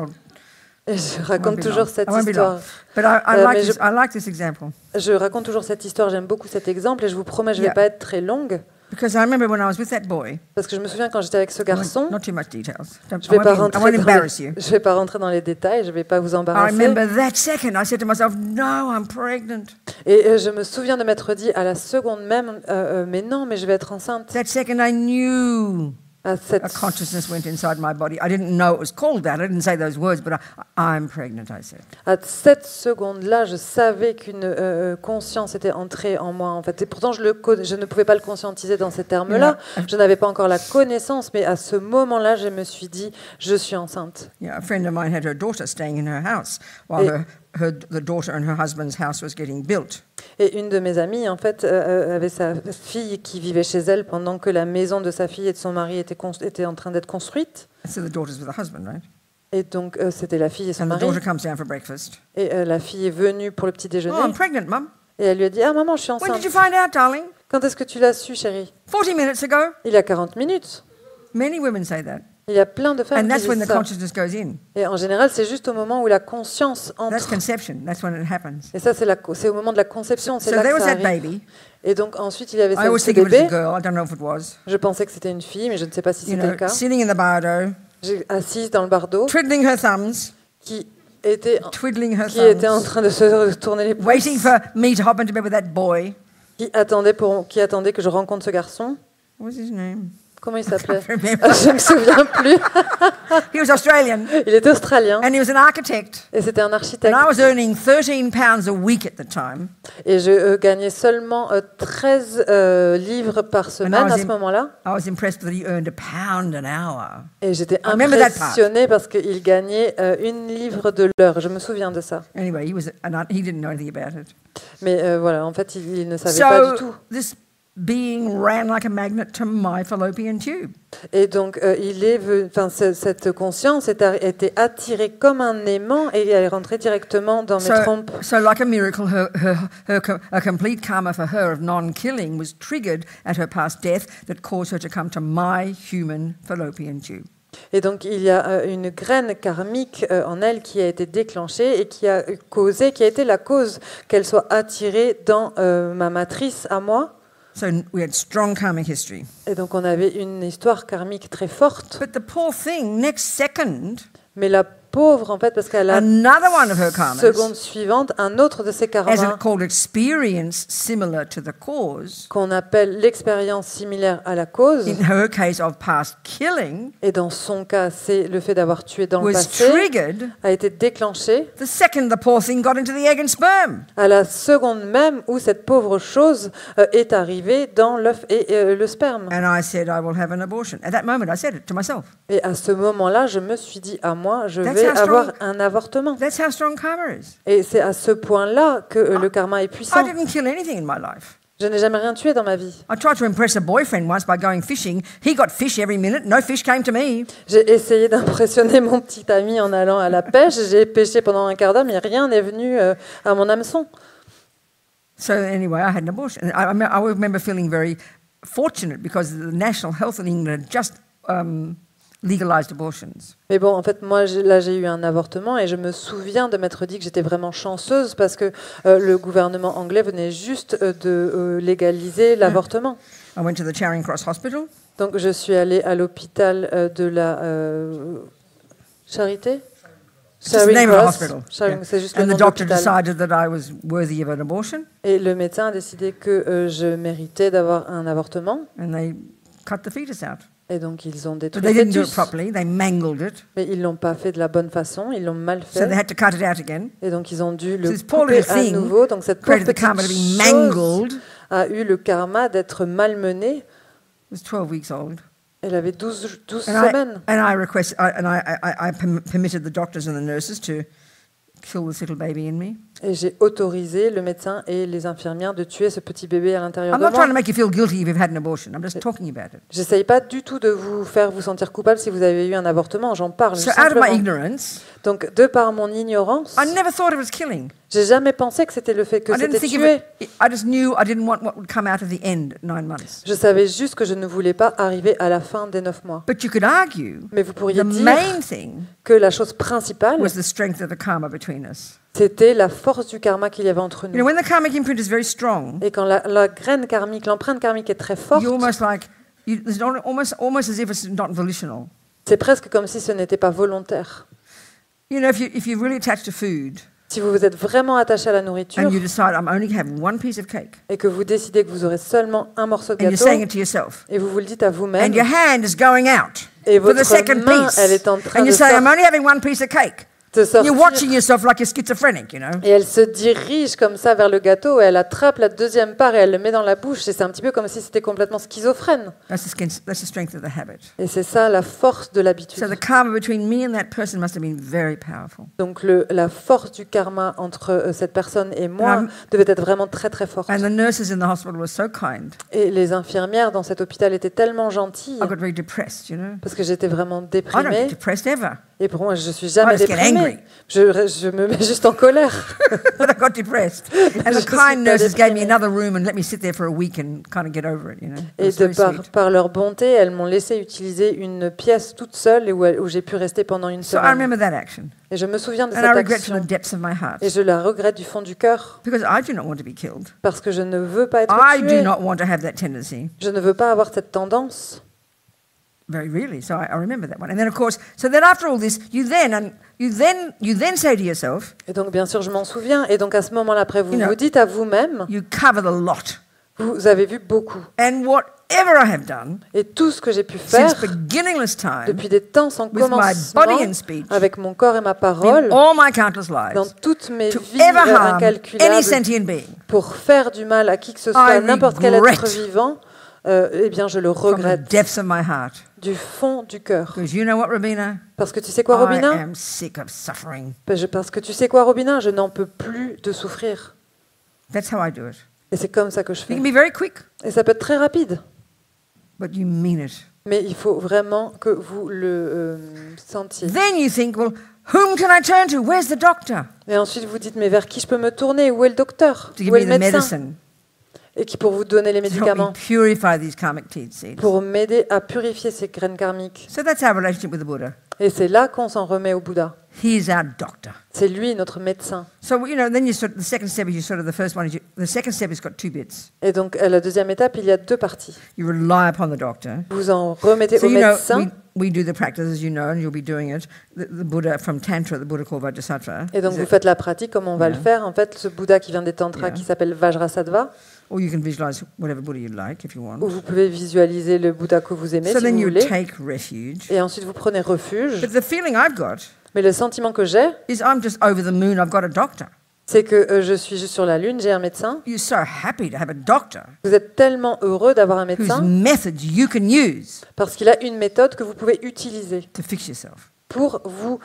Et je raconte be toujours long. cette I won't be long. histoire. But I Mais like this. I like this example Je raconte toujours cette histoire, j'aime beaucoup cet exemple et je vous promets, je ne vais Yeah. pas être très longue because I remember when I was with that boy. parce que je me souviens quand j'étais avec ce garçon, Not too much details. je ne vais pas I rentrer won't dans embarrass les, you. je vais pas rentrer dans les détails, je ne vais pas vous I embarrasser. remember that second. I said to myself, "No, I'm pregnant." Et je me souviens de m'être dit à la seconde même, mais non, mais je vais être enceinte. That second, I knew À a cette, consciousness went inside my body. I didn't know it was called that. I didn't say those words, but I'm pregnant. I said. à cette seconde-là, je savais qu'une conscience était entrée en moi. En fait, et pourtant, je ne pouvais pas le conscientiser dans ces termes-là. Je n'avais pas encore la connaissance, mais à ce moment-là, je me suis dit, je suis enceinte. Yeah, a friend of mine had her daughter staying in her house while the daughter and her husband's house was getting built. Et une de mes amies, en fait, avait sa fille qui vivait chez elle pendant que la maison de sa fille et de son mari était en train d'être construite. So the daughter's with the husband, right? Et donc, c'était la fille et son And the mari. daughter comes down for breakfast. Et la fille est venue pour le petit Oh, I'm déjeuner. pregnant, Mum. Et elle lui a dit, ah maman, je suis When did enceinte. you find out, darling? Quand est-ce que tu l'as su, chérie? 40 minutes ago. Il y a 40 minutes. Many women say that. Il y a plein de femmes And qui that's when disent the ça. consciousness goes in. Et en général, c'est juste au moment où la conscience That's entre. conception. That's when it happens. Et ça, c'est au moment de la conception. C'est So là there que was ça that arrive. baby. Et donc ensuite, il y avait I always ce think of it as a bébé. girl. I don't know if it was. Je pensais que c'était une fille, mais je ne sais pas si c'était le cas. Sitting in the bardo, J'ai assise dans le bardeau, twiddling her thumbs, qui était twiddling her qui était en thumbs, train de se tourner les pouces, waiting for me to hop into bed with that boy. qui attendait que je rencontre ce garçon. What was his name? Comment il s'appelait? remember. Je me souviens plus. He was Australian, Il était australien and he was an architect. et c'était un architecte. And I was earning £13 a week at the time. Et je gagnais seulement 13 livres par semaine was à ce in- moment-là. I was impressed that he earned £1 an hour. Et j'étais I remember that part. impressionnée parce qu'il gagnait 1 livre de l'heure. Je me souviens de ça. Anyway, he didn't know anything about it. Mais voilà, en fait, il ne savait pas du tout. This being ran like a magnet to my fallopian tube. Et donc, cette conscience était attirée comme un aimant et elle est rentrée directement dans mes trompes. So like a miracle, a complete karma for her of non-killing was triggered at her past death that caused her to come to my human fallopian tube. Et donc, il y a une graine karmique en elle qui a été déclenchée et qui a été la cause qu'elle soit attirée dans ma matrice à moi. So we had strong karmic history. Et donc, on avait une histoire karmique très forte. But the poor thing, next second, Mais la pauvre, en fait, parce qu'elle a another one of her karmas, seconde suivante, un autre de ses as karmas it called experience similar to the cause, qu'on appelle l'expérience similaire à la cause. in her case of past killing, Et dans son cas, c'est le fait d'avoir tué dans le was passé, triggered a été déclenché the second the poor thing got into the egg and sperm. à la seconde même où cette pauvre chose est arrivée dans l'œuf et le sperme. And I said, I will have an abortion. At that moment, I said it to myself. Et à ce moment-là, je me suis dit à moi, je That's vais how strong- avoir un avortement. That's how strong karma is. Et c'est à ce point-là que le karma est I puissant. didn't kill anything in my life. Je n'ai jamais rien tué dans ma vie. I tried to impress a boyfriend once by going fishing. He got fish every minute. No fish came to me. J'ai essayé d'impressionner mon petit ami en allant à la pêche. J'ai pêché pendant un quart d'heure, mais rien n'est venu à mon hameçon. So anyway, I had an abortion. And I remember feeling very fortunate because the National Health in England had just legalised abortions. Mais bon, en fait, moi, j'ai eu un avortement et je me souviens de m'être dit que j'étais vraiment chanceuse parce que le gouvernement anglais venait juste de légaliser l'avortement. I went to the Charing Cross Hospital. Donc, je suis allée à l'hôpital de la Charité. It's just the name of the hospital. Charing, Yeah. c'est juste le And nom the de doctor l'hôpital. decided that I was worthy of an abortion, Et le médecin a décidé que je méritais d'avoir un avortement. and they cut the fetus out. Et donc, ils ont But détruit they le didn't do it fœtus. properly. They mangled it. Mais ils l'ont pas fait de la bonne façon, ils l'ont mal So they fait. had to cut it out again. Et donc, ils ont dû So le this poor couper little à thing nouveau. Donc, cette pauvre created the karma to be petite chose mangled. a eu le karma d'être malmenée. It was 12 weeks old. Elle avait 12 And semaines. I permitted the doctors and the nurses to kill this little baby in me. Et j'ai autorisé le médecin et les infirmières de tuer ce petit bébé à l'intérieur I'm de not trying to moi. make you feel guilty if you've had an abortion. I'm just talking about it. J'essaye pas du tout de vous faire vous sentir coupable si vous avez eu un avortement. J'en parle So out of my simplement. ignorance, Donc, de par mon ignorance, I never thought it was killing. j'ai jamais pensé que c'était le fait que I didn't c'était think of tuer. it. I just knew I didn't want what would come out of the end at 9 months. Je savais juste que je ne voulais pas arriver à la fin des 9 mois. But you could argue Mais vous pourriez the dire main thing que la chose principale, was the strength of the karma between us. c'était la force du karma qu'il y avait entre You know, nous. when the karmic imprint is very strong, Et quand la graine karmique, l'empreinte karmique est très forte, you're almost like it's not, almost as if it's not volitional. c'est presque comme si ce n'était pas volontaire. You know, if you're really attached to food Si vous vous êtes vraiment attaché à la nourriture and you decide I'm only having one piece of cake, et que vous décidez que vous aurez seulement un morceau de and you're gâteau saying it to yourself, et vous le dites à vous-même and your hand is going out et for the votre second main, piece, elle est en train and you de, say I'm only having one piece of cake. de You're sortir watching yourself like you're schizophrenic, you know. et elle se dirige comme ça vers le gâteau et elle attrape la deuxième part et elle le met dans la bouche et c'est un petit peu comme si c'était complètement schizophrène. That's the strength of the habit. Et c'est ça la force de l'habitude. So the karma between me and that person must have been very powerful. Donc la force du karma entre cette personne et moi Um, devait être vraiment très très forte. And the nurses in the hospital were so kind. Et les infirmières dans cet hôpital étaient tellement gentilles I got very depressed, you know. parce que j'étais vraiment I don't déprimée. get depressed ever, Et pour moi, je suis jamais I just get angry. déprimée. Je me mets juste en colère. but I got depressed. And the Je suis kind pas nurses gave me déprimée. another room and let me sit there for a week and kind of get over it, you know. It Et was very sweet. par leur bonté, elles m'ont laissé utiliser une pièce toute seule et où j'ai pu rester pendant une So I semaine. remember that action, Et je me souviens de and I cette regret from action. the depths of my heart Et je la regrette du fond du cœur because I do not want to be killed. parce que je ne veux pas être I do tuée. not want to have that tendency. Je ne veux pas avoir cette tendance. Very really. So I remember that one. And then of course, so then after all this, you then say to yourself, Et donc, bien sûr, je m'en souviens. Et donc, à ce moment-là, après, vous You know- vous dites à vous-même, you cover the lot. vous avez vu beaucoup. And what I have done Et tout ce que j'ai pu since faire beginningless time, depuis des temps sans with my commencement, body and speech, avec mon corps et ma in parole, all my countless dans lives, toutes mes to vies ever harm any incalculables, sentient being, pour faire du mal à qui que ce soit, I à n'importe quel être regret vivant, eh bien je le from the regrette depths of my heart. du fond du cœur. Because you know what, Robina? Parce que tu sais quoi, I Robina? am sick of suffering. Parce que tu sais quoi, Robina? Je n'en peux plus de souffrir. That's how I do it. Et c'est comme ça que je You fais. can be very quick, Et ça peut être très rapide, but you mean it. mais il faut vraiment que vous le sentiez. Then you think, well, whom can I turn to? Where's the doctor? Et ensuite vous dites, mais vers qui je peux me tourner? Où est le docteur? To give Où est me le the médecin? medicine Et qui pour vous donner les to help me médicaments, purify these karmic seeds. pour m'aider à purifier ces graines karmiques. So that's our relationship with the Buddha. Et c'est là qu'on s'en remet au Bouddha. He's our doctor. C'est lui notre médecin. So then you the second step is the first one is the second step has got two bits. Et donc à la deuxième étape, il y a deux parties. You rely upon the doctor. Vous en remettez So au you know médecin. we do the practice as you know, and you'll be doing it. The Buddha from Tantra, the Buddha called Vajrasattva. Et donc vous faites la pratique comme on va le Yeah. faire. En fait, ce Bouddha qui vient des tantras, Yeah. qui s'appelle Vajrasattva, Or you can visualize whatever Buddha you like if you want. où vous pouvez visualiser le Bouddha que vous aimez So si then vous you voulez. take refuge. Et ensuite vous prenez refuge. But the feeling I've got Mais le sentiment que j'ai, is I'm just over the moon. I've got a doctor. c'est que je suis juste sur la Lune, j'ai un médecin. You're so happy to have a doctor Vous êtes tellement heureux d'avoir un whose médecin methods you can use parce qu'il a une méthode que vous pouvez utiliser to fix yourself. pour vous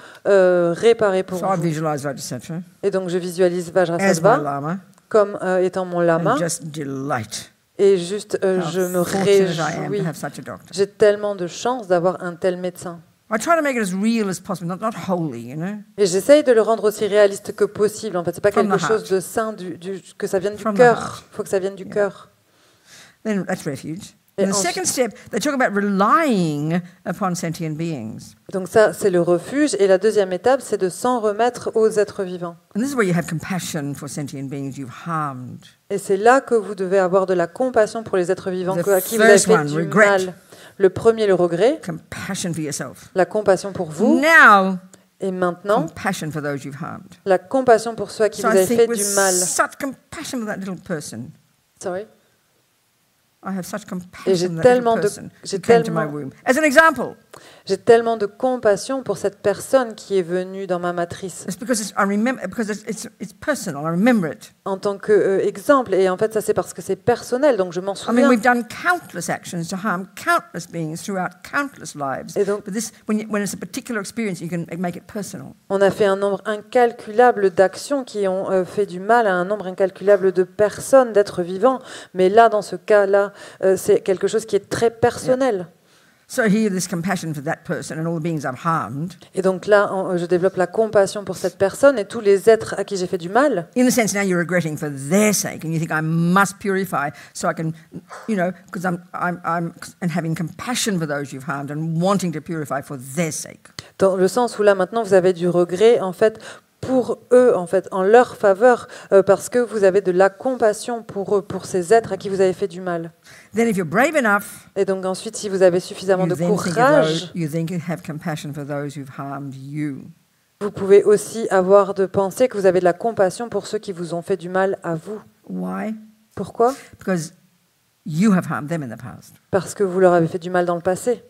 réparer pour So I vous. visualize Vajrasattva Et donc je visualise as my Vajrasattva Lama comme étant mon lama and just delight. et juste je How me fortunate I am réjouis. to have such a doctor. J'ai tellement de chance d'avoir un tel médecin. I try to make it as real as possible, not holy, you know. Et j'essaye de le rendre aussi réaliste que possible. En fait, c'est pas From quelque the chose heart. de sain, que ça vienne du From the cœur. heart. Il faut que ça vienne du cœur. Then that's refuge. Et And the ensuite- second step, they talk about relying upon sentient beings. Donc ça, c'est le refuge. Et la deuxième étape, c'est de s'en remettre aux êtres vivants. And this is where you have compassion for sentient beings you've harmed. Et c'est là que vous devez avoir de la compassion pour les êtres vivants The à qui vous avez first fait one, du regret. mal. Le premier, le regret. Compassion for yourself. La compassion pour vous. Now, Et maintenant, compassion for those you've harmed. la compassion pour ceux à qui So vous I avez think fait with du mal. such compassion for that little person. Sorry. I have such Et compassion j'ai for that little tellement de- person j'ai who came to my tellement- womb. As an example, J'ai tellement de compassion pour cette personne qui est venue dans ma matrice. it's because I remember because it's personal. I remember it. En tant qu'exemple. Et en fait, ça c'est parce que c'est personnel, donc je m'en I mean, souviens. we've done countless actions to harm countless beings throughout countless lives. Et donc- But this, when it's a particular experience, you can make it personal. On a fait un nombre incalculable d'actions qui ont fait du mal à un nombre incalculable de personnes, d'êtres vivants. Mais là, dans ce cas-là, c'est quelque chose qui est très personnel. So here, this compassion for that person and all the beings I've harmed, Et donc là, je développe la compassion pour cette personne et tous les êtres à qui j'ai fait du mal. in a sense, now you're regretting for their sake, and you think I must purify so I can, because I'm and having compassion for those you've harmed and wanting to purify for their sake. Dans le sens où là, maintenant, vous avez du regret, en fait, pour eux, en fait, en leur faveur, parce que vous avez de la compassion pour eux, pour ces êtres à qui vous avez fait du mal. Then, if you're brave enough, Et donc ensuite, si vous avez suffisamment you de then think of courage, those, you then can have compassion for those who've harmed you. vous pouvez aussi avoir de penser que vous avez de la compassion pour ceux qui vous ont fait du mal à vous. Why? Pourquoi? Because you have harmed them in the past, Parce que vous leur avez fait du mal dans le passé.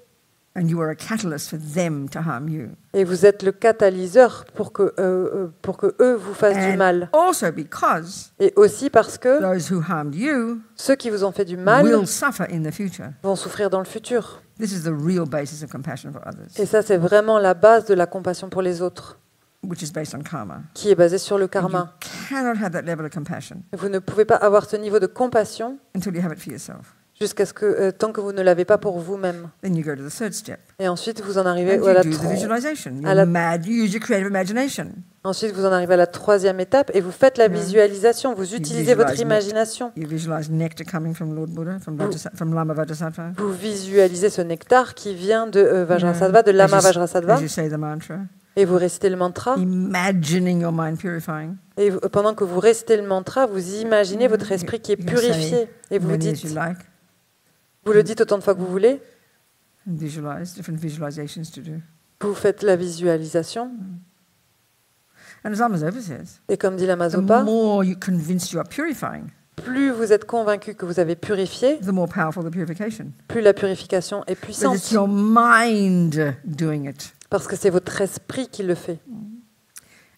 and you were a catalyst for them to harm you. Et vous êtes le catalyseur pour que eux vous fassent du And mal. also because Et aussi parce que those who harmed you ceux qui vous ont fait du mal will suffer in the future. vont souffrir dans le futur. This is the real basis of compassion for others, Et ça, c'est vraiment la base de la compassion pour les autres, which is based on karma. qui est basée sur le And karma. you cannot have that level of compassion Vous ne pouvez pas avoir ce niveau de compassion until you have it for yourself. jusqu'à ce que tant que vous ne l'avez pas pour vous-même. Then you go to the third step. Et ensuite, vous en arrivez And à la you do the visualization. à la- You use your creative imagination. Ensuite, vous en arrivez à la troisième étape et vous faites la visualisation. Vous utilisez votre visualize imagination. You visualize nectar coming from Lord Buddha, from Lama Vajrasattva. Vous visualisez ce nectar qui vient de Vajrasattva, de Lama Vajrasattva, As you say the mantra, et vous récitez le mantra. imagining your mind purifying. Et pendant que vous récitez le mantra, vous imaginez votre esprit qui est You can say purifié. Et vous many as dites, you like, vous le dites autant de fois que vous voulez. and visualize different visualizations to do. Vous faites la visualisation. And as Lama Zopa says, Et comme dit the Lama Zopa, more you convince you are purifying, plus vous êtes convaincu que vous avez purifié, the more powerful the purification. plus la purification est But it's puissante. your mind doing it. Parce que c'est votre esprit qui le fait.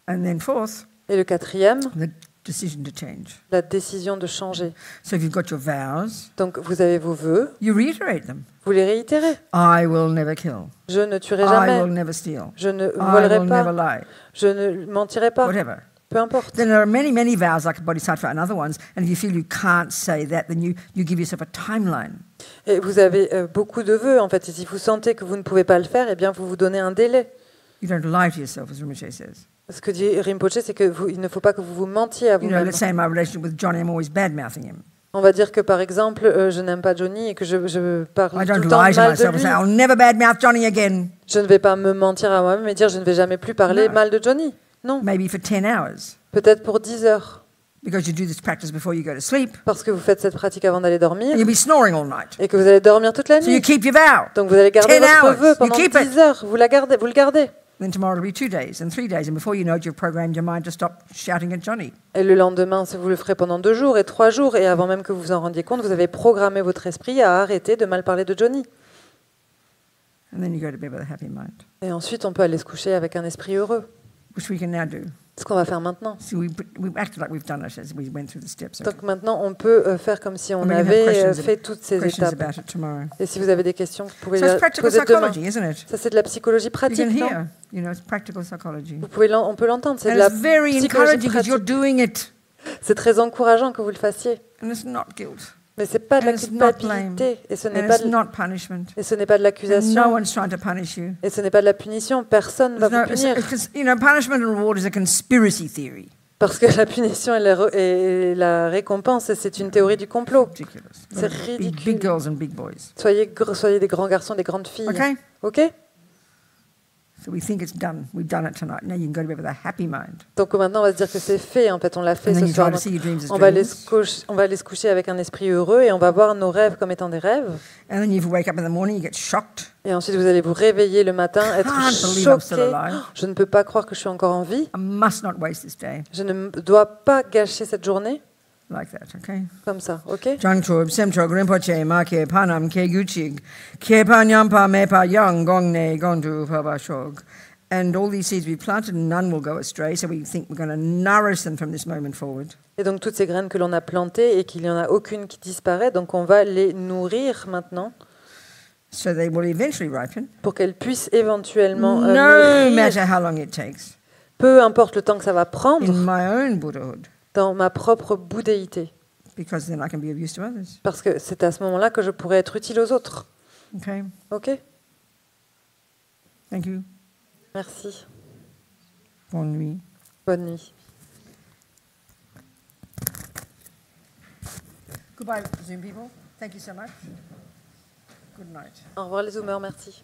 And then fourth, Et le quatrième, the decision to change. la décision de changer. So if you've got your vows, Donc vous avez vos vœux, you reiterate them. vous les réitérez. I will never kill. Je ne tuerai I will jamais. never steal. Je ne I volerai will never pas. lie. Je ne mentirai pas. Whatever. Peu importe. Then there are many, many vows like a bodhisattva and other ones, and if you feel you can't say that, then you give yourself a timeline. Et vous avez beaucoup de vœux, en fait. Et si vous sentez que vous ne pouvez pas le faire, eh bien, vous vous donnez un délai. You don't lie to yourself, as Rinpoche says. Ce que dit Rinpoche, c'est qu'il ne faut pas que vous vous mentiez à You know, vous-même. let's say in my relationship with Johnny, I'm always bad-mouthing him. On va dire que, par exemple, je n'aime pas Johnny et que je parle I tout don't le temps lie to mal de myself and lui. say, I'll never bad-mouth Johnny again. Je ne vais pas me mentir à moi-même et dire je ne vais jamais plus parler No. mal de Johnny. Non. Maybe for 10 hours, Peut-être pour 10 heures. because you do this practice before you go to sleep, Parce que vous faites cette pratique avant d'aller dormir and you'll be snoring all night. et que vous allez dormir toute la So you nuit. keep your vow. Donc vous allez garder 10 votre hours. vœu You pendant keep it. 10 heures. Vous le gardez. Then tomorrow will be 2 days and 3 days, and before you know it, you've programmed your mind to stop shouting at Johnny. Et le lendemain, vous le ferez pendant 2 jours et 3 jours. Et avant même que vous vous en rendiez compte, vous avez programmé votre esprit à arrêter de mal parler de Johnny. And then you go to bed with a happy mind, Et ensuite, on peut aller se coucher avec un esprit heureux. which we can now do. Ce qu'on va faire maintenant. So we acted like we've done it as we went through the steps. Donc maintenant, on peut faire comme si on we can have avait questions fait toutes ces Questions étapes. about it tomorrow. Et si vous avez des questions, vous pouvez So it's les practical poser demain. psychology, isn't it? Ça, c'est de la psychologie You pratique, can non? hear, you know, it's practical psychology. On peut l'entendre, c'est And de la it's very psychologie encouraging because you're pratique. doing it, C'est très encourageant que vous le fassiez. and it's not guilt, Mais c'est pas de la And it's not culpabilité. Et ce n'est and pas it's de, not punishment. et ce n'est pas de And no l'accusation. one's trying to punish you. Et ce n'est pas de la punition. Personne ne va There's vous no, punir. it's, you know, punishment and reward is a conspiracy theory. Parce que la punition et la récompense, c'est une théorie du complot. Ridiculous. C'est Big ridicule. girls and big boys. Soyez des grands garçons, des grandes filles. Okay? OK? So we think it's done. We've done it tonight. Now you can go to bed with a happy mind. Donc maintenant, on va se dire que c'est fait. En fait, on l'a fait And then ce you soir. try to Donc, see your dreams as on va aller dreams. se coucher avec un esprit heureux et on va voir nos rêves comme étant des rêves. And then you wake up in the morning, you get shocked. Et ensuite, vous allez vous réveiller le matin, être Can't believe I'm still choqué. alive. Je ne peux pas croire que je suis encore en vie. I must not waste this day Je ne dois pas gâcher cette journée like that, okay? comme ça. OK? Jangchub, Semchog, Rinpoche, Ma Ke Panam, Ke Guchig, Ke Panyampa, Mepa Yang, Gongne, Gondu, Pabashog. And all these seeds we planted, none will go astray, so we think we're going to nourish them from this moment forward. Et donc, toutes ces graines que l'on a plantées et qu'il n'y en a aucune qui disparaît, donc on va les nourrir maintenant So they will eventually ripen, pour qu'elles puissent éventuellement no mûrir, matter how long it takes. peu importe le temps que ça va In prendre, my own Buddhahood, dans ma propre bouddhéité. because then I can be of use to others. Parce que c'est à ce moment-là que je pourrais être utile aux autres. Okay? OK? Thank you. Merci. Bonne nuit. Bonne nuit. Goodbye, Zoom people. Thank you so much. Good night. Au revoir les Zoomers, merci.